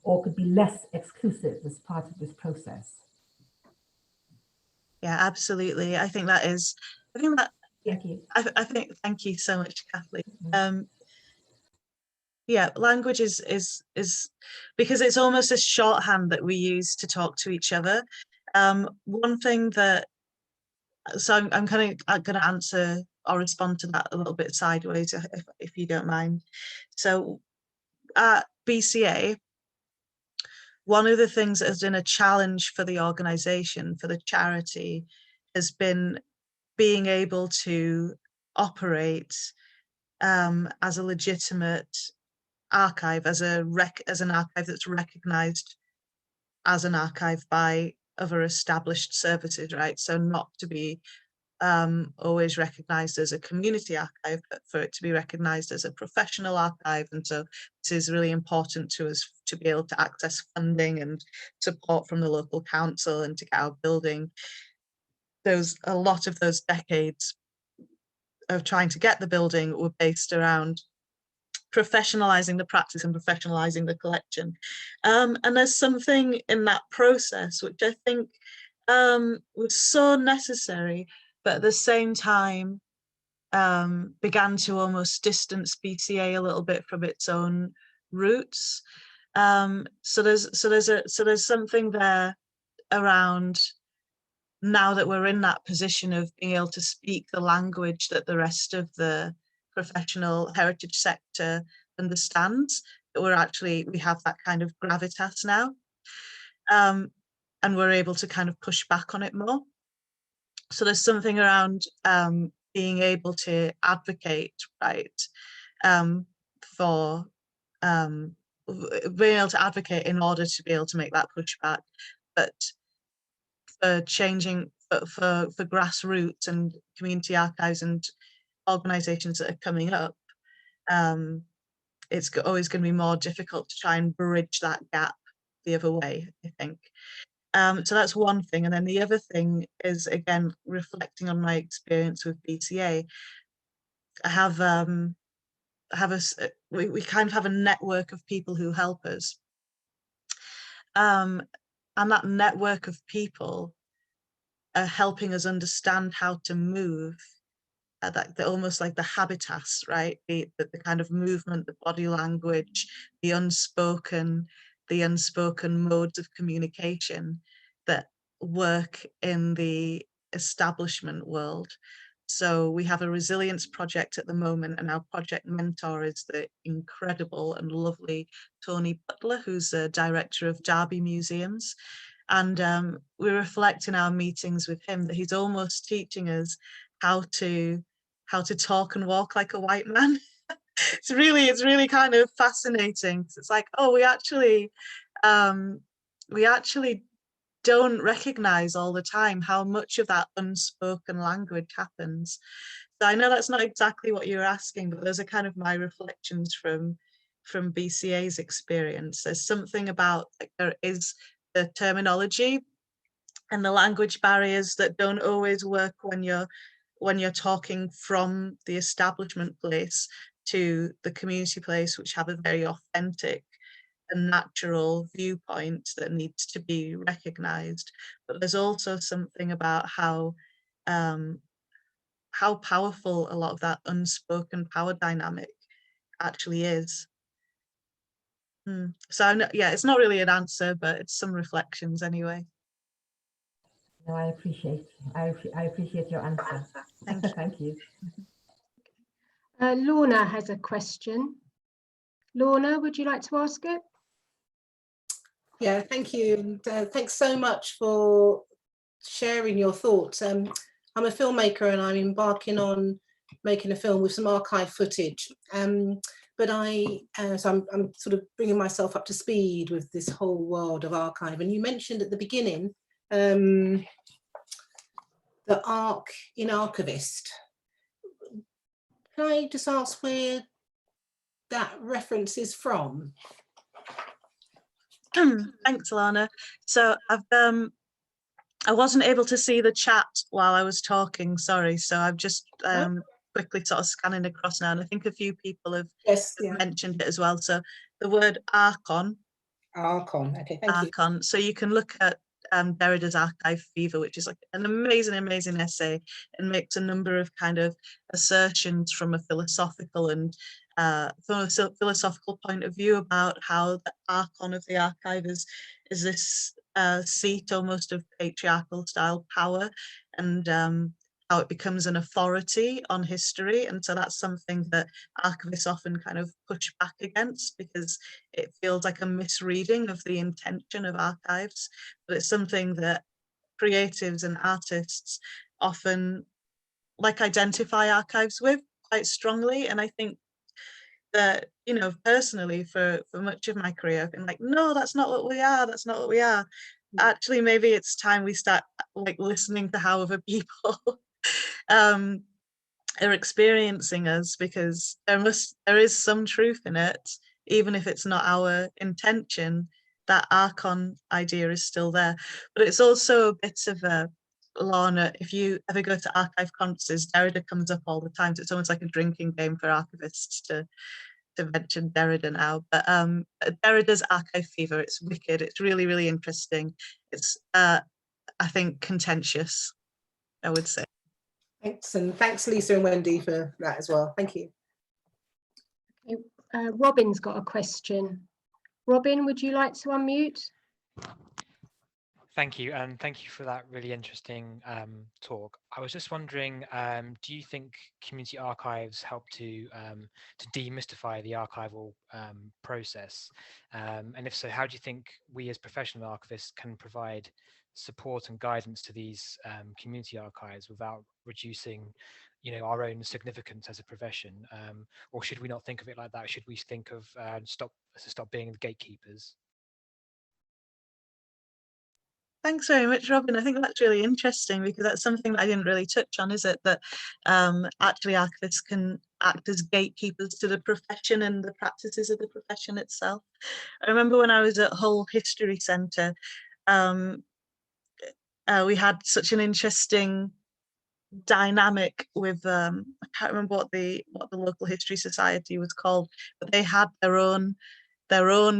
or could be less exclusive as part of this process? Yeah, absolutely. I think that. Thank you. Thank you so much, Kathleen. Yeah, language is because it's almost a shorthand that we use to talk to each other. One thing that, so I'm kind of going to answer or respond to that a little bit sideways, if you don't mind. So at BCA, one of the things that has been a challenge for the organisation, for the charity, has been being able to operate as a legitimate archive, as an archive that's recognised as an archive by other established services, right? So not to be always recognised as a community archive, but for it to be recognised as a professional archive. And so this is really important to us, to be able to access funding and support from the local council and to get our building. A lot of those decades of trying to get the building were based around professionalizing the practice and professionalizing the collection. And there's something in that process which I think was so necessary, but at the same time began to almost distance BCA a little bit from its own roots. So there's something there around, now that we're in that position of being able to speak the language that the rest of the professional heritage sector understands, that we have that kind of gravitas now, and we're able to kind of push back on it more. So there's something around being able to advocate, right, for being able to advocate in order to be able to make that pushback, but for changing for grassroots and community archives and organisations that are coming up, it's always going to be more difficult to try and bridge that gap the other way, I think. So that's one thing. And then the other thing is, again, reflecting on my experience with BCA, we kind of have a network of people who help us. And that network of people are helping us understand how to move, almost like the habitats, right? The kind of movement, the body language, the unspoken modes of communication that work in the establishment world. So we have a resilience project at the moment, and our project mentor is the incredible and lovely Tony Butler, who's the director of Derby Museums. And we reflect in our meetings with him that he's almost teaching us how to talk and walk like a white man. It's really kind of fascinating. It's like, oh, we actually don't recognize all the time how much of that unspoken language happens. So I know that's not exactly what you're asking, but those are kind of my reflections from BCA's experience. There's something about, like, there is the terminology and the language barriers that don't always work when you're talking from the establishment place to the community place, which have a very authentic and natural viewpoint that needs to be recognized. But there's also something about how powerful a lot of that unspoken power dynamic actually is. So yeah, it's not really an answer, but it's some reflections anyway. No, I appreciate your answer. Thank you. Thank you. Lorna has a question. Lorna, would you like to ask it? Yeah, thank you. And thanks so much for sharing your thoughts. I'm a filmmaker and I'm embarking on making a film with some archive footage. But so I'm sort of bringing myself up to speed with this whole world of archive. And you mentioned at the beginning the arc in Archivist. Can I just ask where that reference is from? Thanks, Alana. So I wasn't able to see the chat while I was talking, sorry. So I've just quickly sort of scanning across now, and I think a few people have mentioned it as well. So the word archon. Archon, okay, thank you. So you can look at Derrida's Archive Fever, which is like an amazing essay, and makes a number of kind of assertions from a philosophical and philosophical point of view about how the archon of the archive is this seat almost of patriarchal style power, and how it becomes an authority on history. And so that's something that archivists often kind of push back against, because it feels like a misreading of the intention of archives. But it's something that creatives and artists often identify archives with quite strongly. And I think that, you know, personally for much of my career, I've been like, no, that's not what we are, that's not what we are. Actually, maybe it's time we start listening to how other people are experiencing us, because there is some truth in it, even if it's not our intention. That archon idea is still there. But it's also a bit of a, Lorna, if you ever go to archive conferences, Derrida comes up all the time. So it's almost like a drinking game for archivists to mention Derrida now. But Derrida's Archive Fever, it's wicked. It's really interesting. It's I think contentious, I would say. Thanks, and thanks Lisa and Wendy for that as well. Thank you. Robin's got a question. Robin, would you like to unmute? Thank you, and thank you for that really interesting talk. I was just wondering, do you think community archives help to demystify the archival process? And if so, how do you think we as professional archivists can provide support and guidance to these community archives without reducing, our own significance as a profession? Or should we not think of it like that? Should we think of stop being the gatekeepers? Thanks very much, Robin. I think that's really interesting because that's something that I didn't really touch on, is it? That actually archivists can act as gatekeepers to the profession and the practices of the profession itself. I remember when I was at Hull History Centre, we had such an interesting dynamic with I can't remember what the local history society was called, but they had their own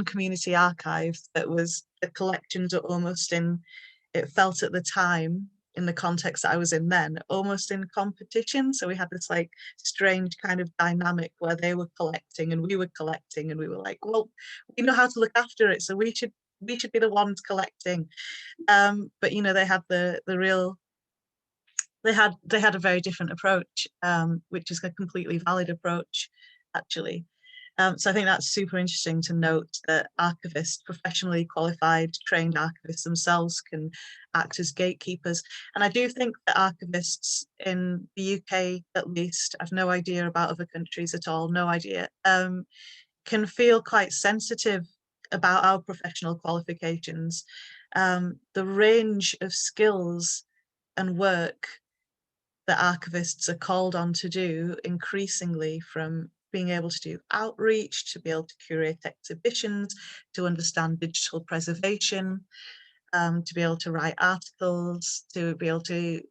community archive that was, the collections were almost it felt at the time, in the context that I was in then, almost in competition. So we had this like strange kind of dynamic where they were collecting and we were collecting, and we were like, well, we know how to look after it, so we should be the ones collecting. But they had they had a very different approach, which is a completely valid approach, actually. So I think that's super interesting to note that archivists, professionally qualified, trained archivists themselves can act as gatekeepers. And I do think that archivists in the UK, at least, I've no idea about other countries at all, no idea, can feel quite sensitive about our professional qualifications. The range of skills and work that archivists are called on to do increasingly, from being able to do outreach, to be able to curate exhibitions, to understand digital preservation, to be able to write articles, to be able to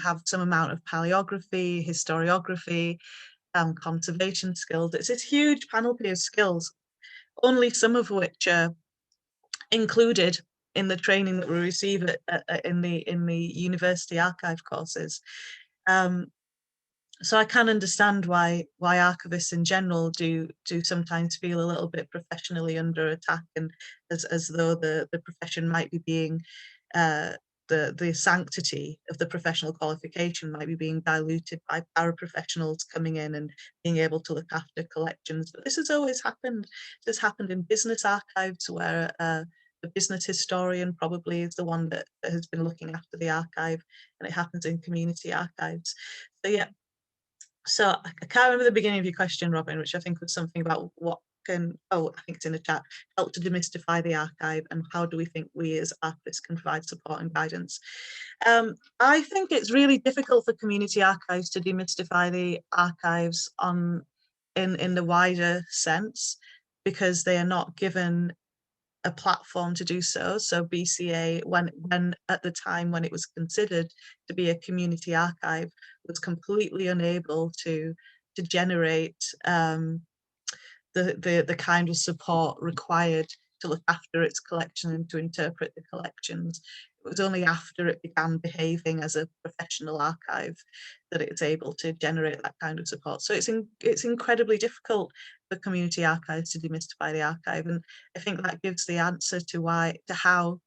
have some amount of paleography, historiography, conservation skills. It's this huge panoply of skills, only some of which are included in the training that we receive in the university archive courses. So I can understand why archivists in general do sometimes feel a little bit professionally under attack, and as though the profession might be being the sanctity of the professional qualification might be being diluted by paraprofessionals coming in and being able to look after collections. But this has always happened. This happened in business archives, where the business historian probably is the one that has been looking after the archive, and it happens in community archives. So yeah. So I can't remember the beginning of your question, Robin, which I think was something about what can, I think it's in the chat, help to demystify the archive, and how do we think we as archivists can provide support and guidance. I think it's really difficult for community archives to demystify the archives in the wider sense, because they are not given a platform to do so. So BCA, when at the time when it was considered to be a community archive, was completely unable to generate the kind of support required to look after its collection and to interpret the collections. It was only after it began behaving as a professional archive that it's able to generate that kind of support. So it's incredibly difficult for community archives to demystify the archive, and I think that gives the answer to how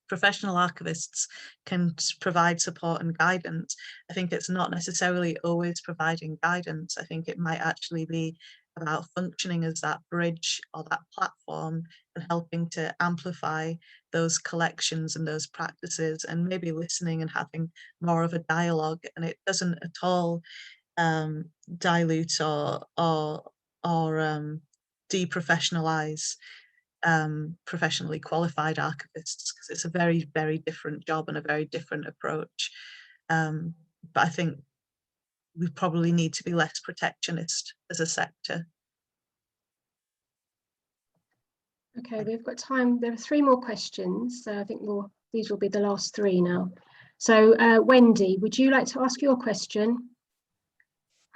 professional archivists can provide support and guidance. I think it's not necessarily always providing guidance. I think it might actually be about functioning as that bridge or that platform, and helping to amplify those collections and those practices, and maybe listening and having more of a dialogue. And it doesn't at all dilute or deprofessionalize professionally qualified archivists, because it's a very, very different job and a very different approach. But I think we probably need to be less protectionist as a sector. Okay, we've got time. There are 3 more questions. So I think these will be the last 3 now. So Wendy, would you like to ask your question?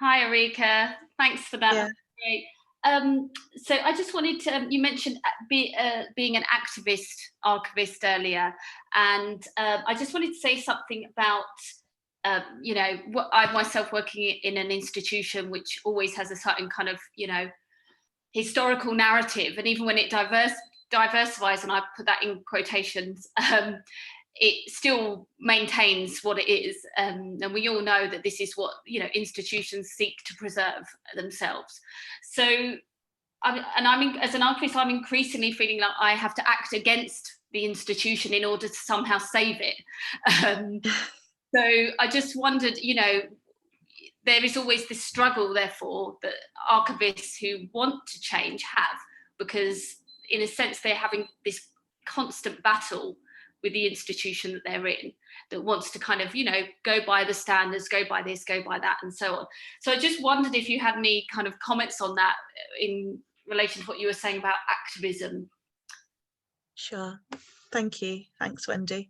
Hi, Arike. Thanks for that. Yeah. Great. So I just wanted to, you mentioned being an archivist earlier, and I just wanted to say something about, I myself working in an institution which always has a certain kind of, historical narrative, and even when it diversifies, and I put that in quotations, it still maintains what it is, and we all know that this is what, you know, institutions seek to preserve themselves. So as an archivist, I'm increasingly feeling like I have to act against the institution in order to somehow save it. So I just wondered, you know, there is always this struggle, therefore, that archivists who want to change have, because in a sense they're having this constant battle with the institution that they're in, that wants to kind of, you know, go by the standards, go by this, go by that, and so on. So I just wondered if you had any kind of comments on that in relation to what you were saying about activism. Sure, thank you. Thanks, Wendy.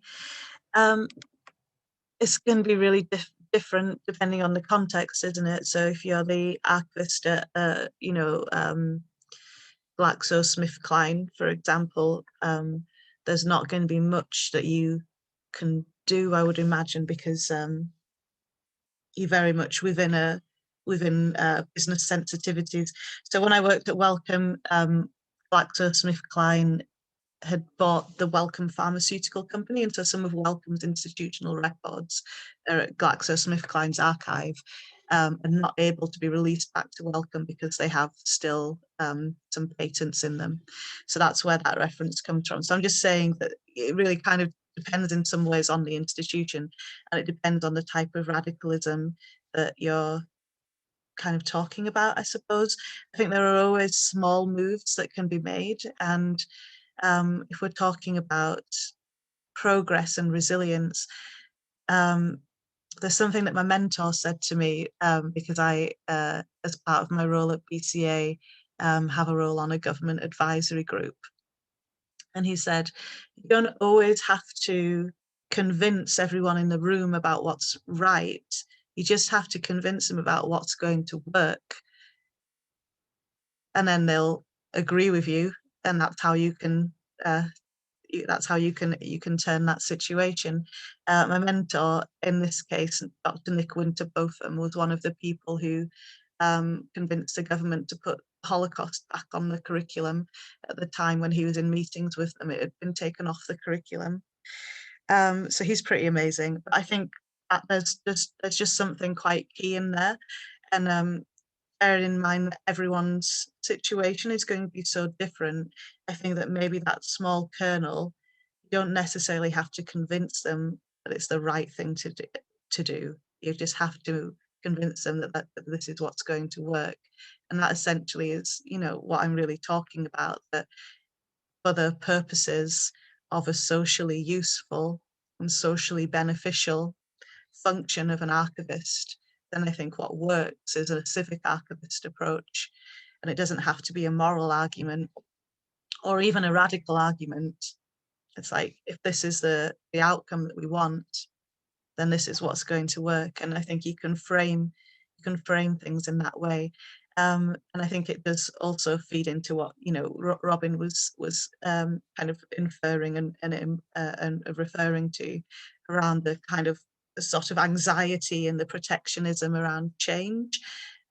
It's going to be really different depending on the context, isn't it? So if you're the archivist at, you know, GlaxoSmithKline, for example, there's not going to be much that you can do, I would imagine, because you're very much within business sensitivities. So when I worked at Wellcome, GlaxoSmithKline had bought the Wellcome pharmaceutical company, and so some of Wellcome's institutional records are at GlaxoSmithKline's archive, and not able to be released back to Wellcome because they have still some patents in them. So that's where that reference comes from. So I'm just saying that it really kind of depends in some ways on the institution, and it depends on the type of radicalism that you're kind of talking about, I suppose. I think there are always small moves that can be made, and if we're talking about progress and resilience, there's something that my mentor said to me, because I, as part of my role at BCA, have a role on a government advisory group. And he said, you don't always have to convince everyone in the room about what's right. You just have to convince them about what's going to work. And then they'll agree with you. And that's how you can turn that situation. My mentor in this case, Dr. Nick Winterbotham, was one of the people who convinced the government to put Holocaust back on the curriculum at the time when he was in meetings with them. It had been taken off the curriculum. So he's pretty amazing. But I think that there's just something quite key in there. And bearing in mind that everyone's situation is going to be so different, I think that maybe that small kernel, you don't necessarily have to convince them that it's the right thing to do. You just have to convince them that this is what's going to work. And that essentially is, you know, what I'm really talking about, that for the purposes of a socially useful and socially beneficial function of an archivist, then I think what works is a civic archivist approach. And it doesn't have to be a moral argument or even a radical argument. It's like, if this is the outcome that we want, then this is what's going to work. And I think you can frame things in that way. And I think it does also feed into what, you know, Robin was kind of inferring and referring to around the kind of sort of anxiety and the protectionism around change,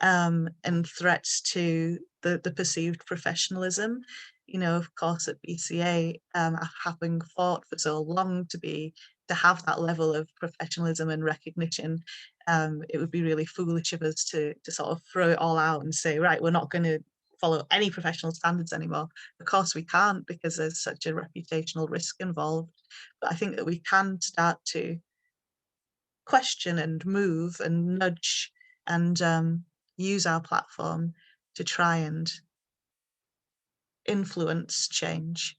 and threats to the perceived professionalism. You know, of course, at BCA, having fought for so long to have that level of professionalism and recognition, it would be really foolish of us to sort of throw it all out and say, right, we're not going to follow any professional standards anymore. Of course we can't, because there's such a reputational risk involved. But I think that we can start to question and move and nudge and use our platform to try and influence change.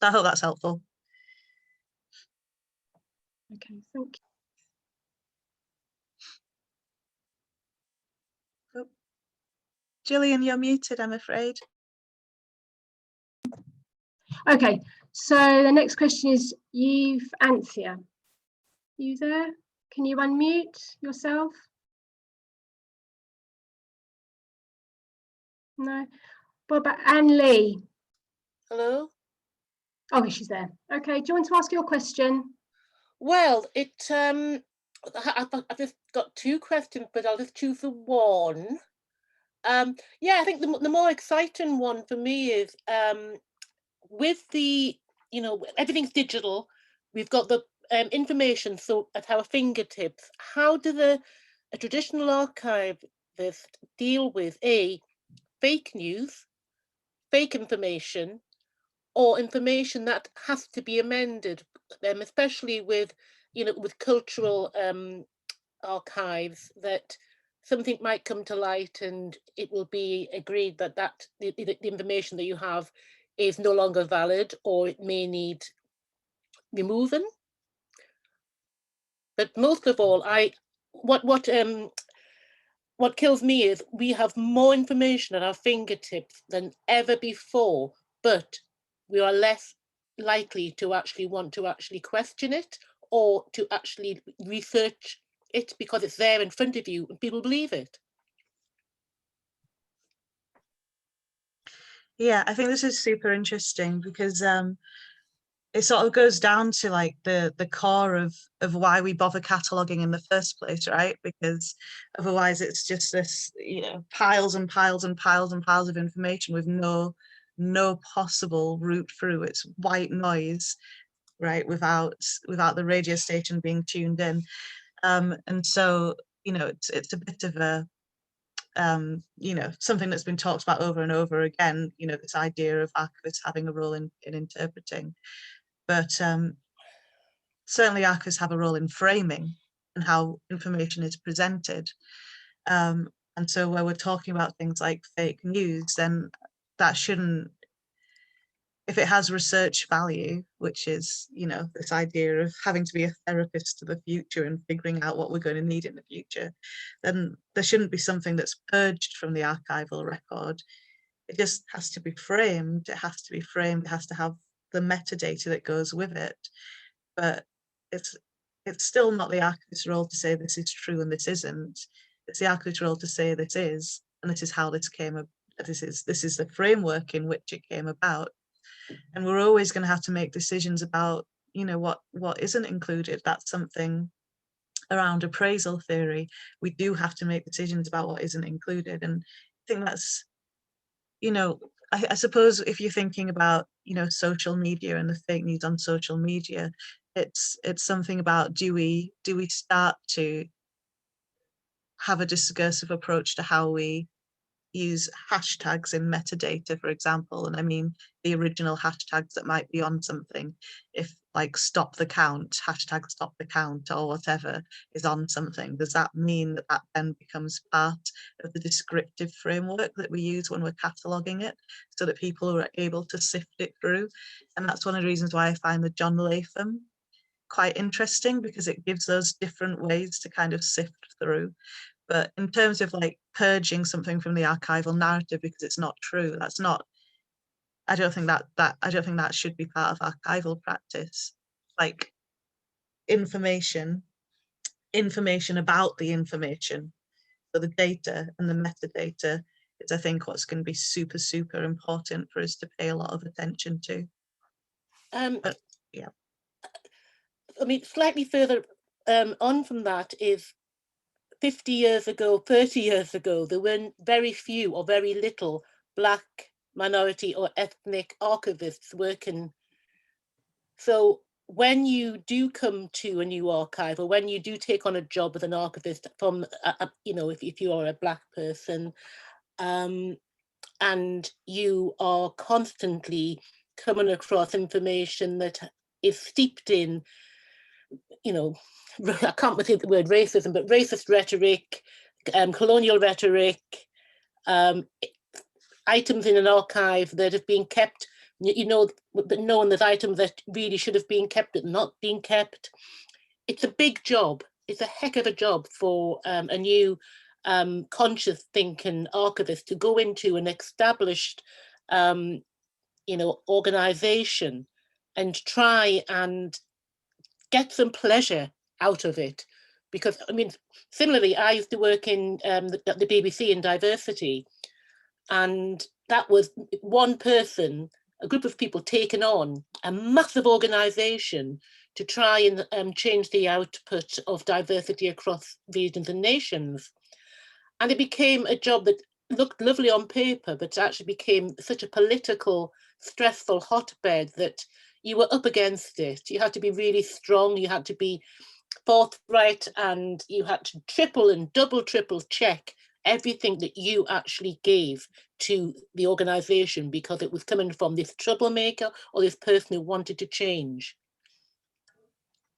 I hope that's helpful. Okay, thank you. Oh. Gillian, you're muted, I'm afraid. Okay, so the next question is Yves Anthea. You there? Can you unmute yourself? No. What about Anne Lee? Hello? Oh, she's there. Okay, do you want to ask your question? Well, I've just got two questions, but I'll just choose the one. Yeah, I think the more exciting one for me is with the, everything's digital. We've got the information so at our fingertips. How do a traditional archivist deal with fake news, fake information, or information that has to be amended, especially with cultural archives, that something might come to light and it will be agreed that the information that you have is no longer valid, or it may need removing. But most of all, what kills me is we have more information at our fingertips than ever before, but we are less likely to actually want to actually question it or to actually research it, because it's there in front of you and people believe it. Yeah, I think this is super interesting because it sort of goes down to like the core of why we bother cataloging in the first place, right? Because otherwise it's just this, piles and piles and piles and piles of information with no possible route through. It's white noise, right? Without the radio station being tuned in. And so, it's a bit of a something that's been talked about over and over again, this idea of archivists having a role in interpreting. But certainly archivists have a role in framing and how information is presented. And so where we're talking about things like fake news, then that shouldn't, if it has research value, which is, this idea of having to be a therapist to the future and figuring out what we're going to need in the future, then there shouldn't be something that's purged from the archival record. It just has to be framed. It has to be framed. It has to have the metadata that goes with it. But it's still not the archivist's role to say this is true and this isn't. It's the archivist's role to say this is, and this is how this came up. This is the framework in which it came about. And we're always going to have to make decisions about, what isn't included. That's something around appraisal theory. We do have to make decisions about what isn't included. And I think that's, I suppose if you're thinking about, social media and the fake news on social media, it's something about, do we start to have a discursive approach to how we use hashtags in metadata, for example, and I mean the original hashtags that might be on something. If like stop the count, hashtag stop the count or whatever is on something, does that mean that then becomes part of the descriptive framework that we use when we're cataloguing it, so that people are able to sift it through? And that's one of the reasons why I find the John Latham quite interesting, because it gives us different ways to kind of sift through. But in terms of like purging something from the archival narrative because it's not true, that's not, I don't think that should be part of archival practice. Like information about the information, so the data and the metadata is, I think, what's going to be super, super important for us to pay a lot of attention to. But yeah. I mean, slightly further on from that is 50 years ago, 30 years ago, there were very few or very little Black, minority or ethnic archivists working. So when you do come to a new archive, or when you do take on a job as an archivist from, if you are a Black person, and you are constantly coming across information that is steeped in, I can't think the word racism, but racist rhetoric, colonial rhetoric, items in an archive that have been kept, knowing there's items that really should have been kept but not being kept. It's a big job. It's a heck of a job for a new conscious thinking archivist to go into an established, organization and try and get some pleasure out of it. Because, I mean, similarly, I used to work in the BBC in diversity, and that was one person, a group of people taking on a massive organisation to try and change the output of diversity across regions and nations. And it became a job that looked lovely on paper, but actually became such a political, stressful hotbed that you were up against it. You had to be really strong, you had to be forthright, and you had to triple and double triple check everything that you actually gave to the organization, because it was coming from this troublemaker or this person who wanted to change.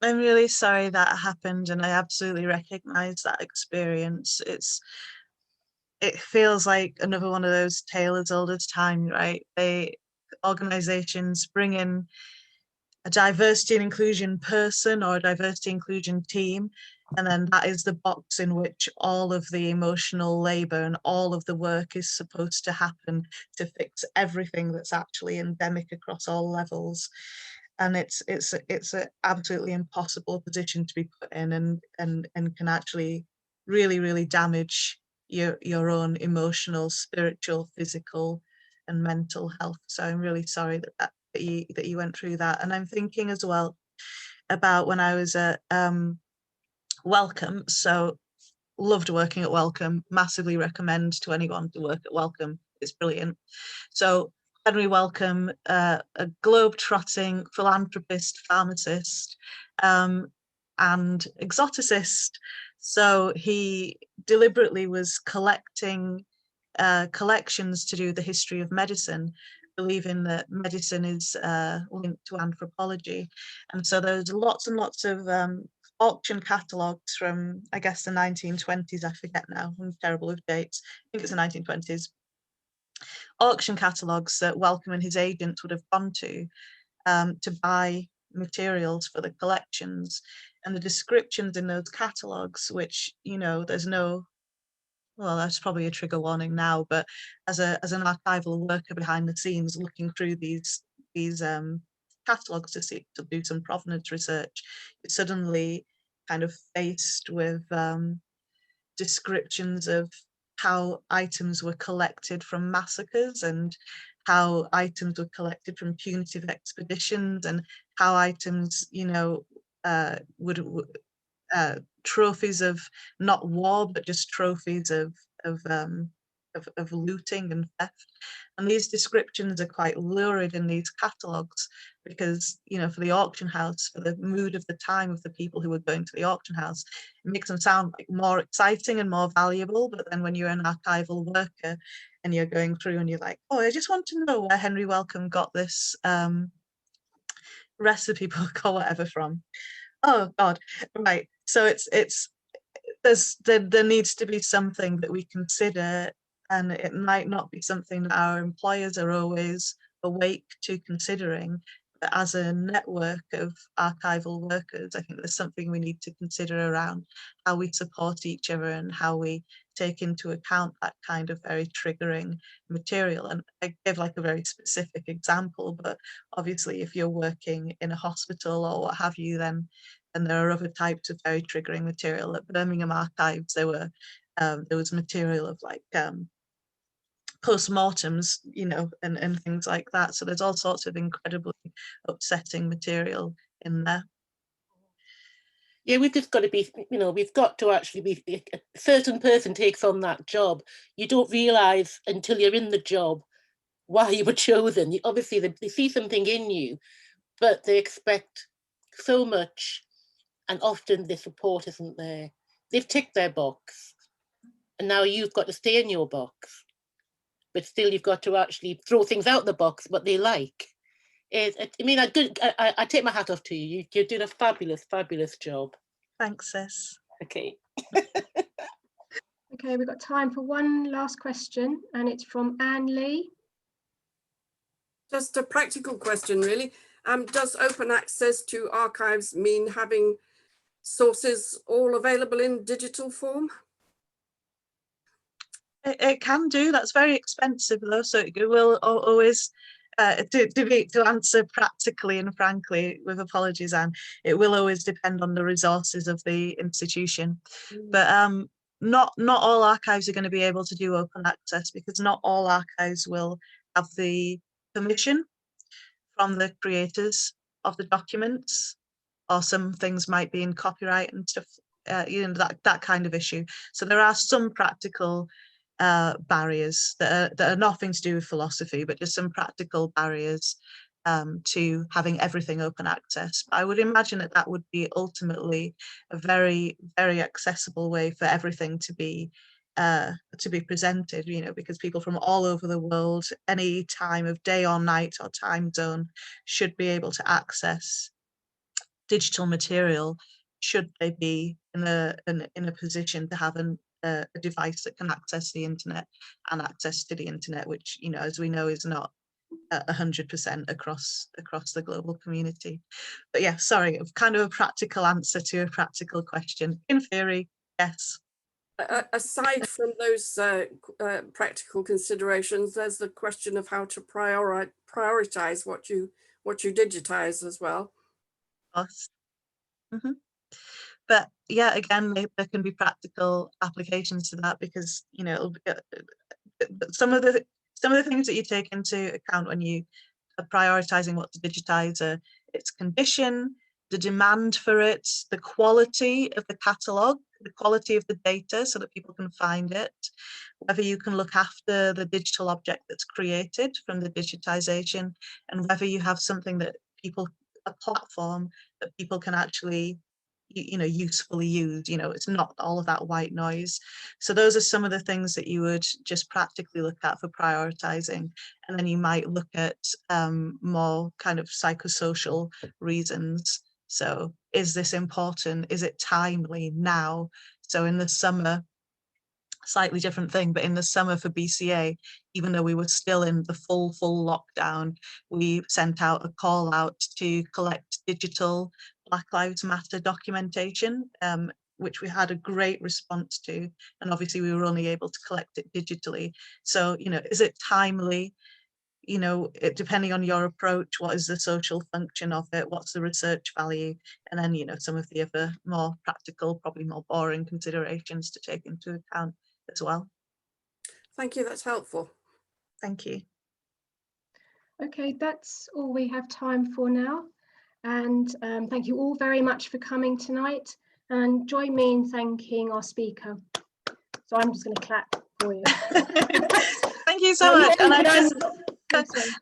I'm really sorry that happened, and I absolutely recognize that experience. It feels like another one of those tale as old as time, right? Organizations bring in a diversity and inclusion person or a diversity inclusion team, and then that is the box in which all of the emotional labor and all of the work is supposed to happen to fix everything that's actually endemic across all levels. And it's an absolutely impossible position to be put in, and can actually really damage your own emotional, spiritual, physical and mental health. So I'm really sorry that you went through that. And I'm thinking as well about when I was at Wellcome. So loved working at Wellcome, massively recommend to anyone to work at Wellcome. It's brilliant. So Henry Wellcome, a globe-trotting philanthropist, pharmacist, and exoticist. So he deliberately was collecting collections to do the history of medicine, believing that medicine is linked to anthropology. And so there's lots and lots of auction catalogues from, I guess, the 1920s. I forget now, I'm terrible with dates. I think it's the 1920s. Auction catalogues that Wellcome and his agents would have gone to buy materials for the collections, and the descriptions in those catalogues, which, you know, there's no, well, that's probably a trigger warning now, but as an archival worker behind the scenes looking through these catalogues to do some provenance research, you're suddenly kind of faced with descriptions of how items were collected from massacres, and how items were collected from punitive expeditions, and how items, you know, trophies of not war, but just trophies of looting and theft. And these descriptions are quite lurid in these catalogues, because, you know, for the auction house, for the mood of the time of the people who were going to the auction house, it makes them sound like more exciting and more valuable. But then when you're an archival worker and you're going through and you're like, oh, I just want to know where Henry Wellcome got this recipe book or whatever from. Oh God, right. So there needs to be something that we consider, and it might not be something that our employers are always awake to considering, but as a network of archival workers, I think there's something we need to consider around how we support each other and how we take into account that kind of very triggering material. And I give like a very specific example, but obviously if you're working in a hospital or what have you, then there are other types of very triggering material. At Birmingham Archives, there was material of like post-mortems, you know, and things like that. So there's all sorts of incredibly upsetting material in there. Yeah, we've just got to be, you know, we've got to actually be, a certain person takes on that job. You don't realise until you're in the job why you were chosen. Obviously, they see something in you, but they expect so much, and often the support isn't there. They've ticked their box, and now you've got to stay in your box. But still, you've got to actually throw things out the box, what they like. I mean, I take my hat off to you. You're doing a fabulous, fabulous job. Thanks, sis. Okay. Okay, we've got time for one last question, and it's from Anne Lee. Just a practical question, really. Does open access to archives mean having sources all available in digital form? It can do. That's very expensive though, so it will always to answer practically and frankly, with apologies, Anne, it will always depend on the resources of the institution. But not all archives are going to be able to do open access, because not all archives will have the permission from the creators of the documents, or some things might be in copyright and stuff, you know, that kind of issue. So there are some practical barriers that are nothing to do with philosophy, but just some practical barriers to having everything open access. I would imagine that that would be ultimately a very, very accessible way for everything to be presented, you know, because people from all over the world, any time of day or night or time zone, should be able to access digital material, should they be in a position to have a device that can access the internet and access to the internet, which, you know, as we know, is not 100% across the global community. But yeah, sorry, kind of a practical answer to a practical question. In theory, yes. Aside from those practical considerations, there's the question of how to prioritize what you digitize as well. Mm-hmm. But yeah, again, there can be practical applications to that, because, you know, some of the things that you take into account when you are prioritizing what to digitize are its condition, the demand for it, the quality of the catalogue, the quality of the data so that people can find it, whether you can look after the digital object that's created from the digitization, and whether you have something that a platform that people can actually, you know, usefully use. You know, it's not all of that white noise. So those are some of the things that you would just practically look at for prioritizing. And then you might look at more kind of psychosocial reasons. So is this important? Is it timely now? So in the summer, slightly different thing, but in the summer for BCA, even though we were still in the full lockdown, we sent out a call out to collect digital Black Lives Matter documentation, which we had a great response to, and obviously we were only able to collect it digitally. So, you know, is it timely? You know, depending on your approach, what is the social function of it? What's the research value? And then, you know, some of the other more practical, probably more boring considerations to take into account as well. Thank you, that's helpful. Thank you. Okay, that's all we have time for now. And thank you all very much for coming tonight. And join me in thanking our speaker. So I'm just going to clap for you. Thank you so much. And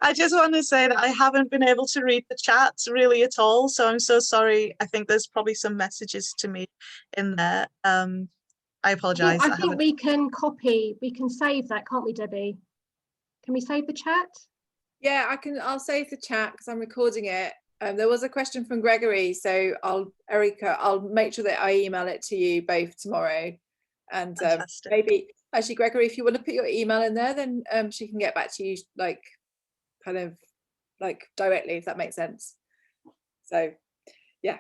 I just want to say that I haven't been able to read the chats really at all. So I'm so sorry. I think there's probably some messages to me in there. I apologize. I think we can save that, can't we, Debbie? Can we save the chat? Yeah, I'll save the chat because I'm recording it. There was a question from Gregory, so Arike, I'll make sure that I email it to you both tomorrow. And maybe actually, Gregory, if you want to put your email in there, then she can get back to you like kind of like directly, if that makes sense. So yeah.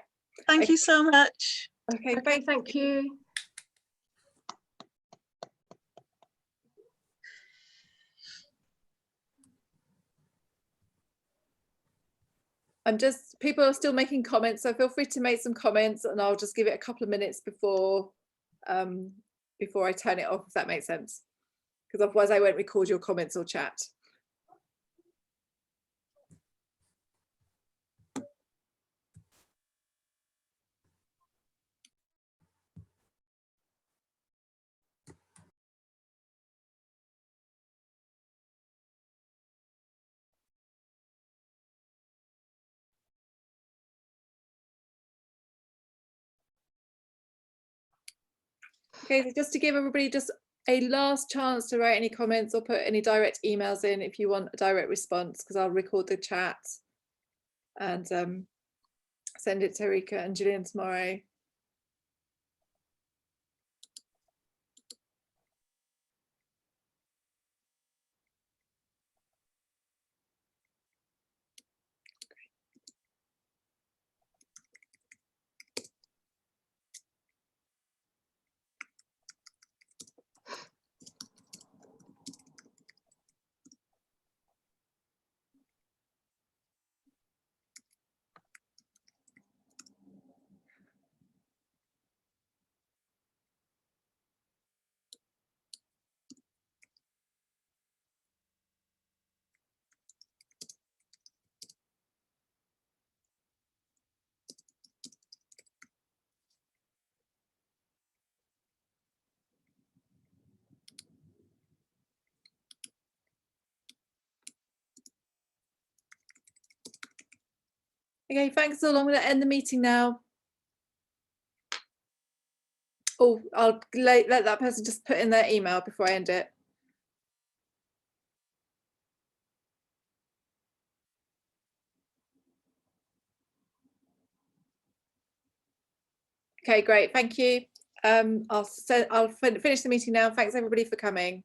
Thank you so much. Okay, thank you. People are still making comments, so feel free to make some comments, and I'll just give it a couple of minutes before I turn it off, if that makes sense, because otherwise I won't record your comments or chat. Okay, so just to give everybody just a last chance to write any comments or put any direct emails in if you want a direct response, because I'll record the chat and send it to Arike and Gillian tomorrow. Okay, thanks all. I'm going to end the meeting now. Oh, I'll let that person just put in their email before I end it. Okay, great. Thank you. I'll finish the meeting now. Thanks everybody for coming.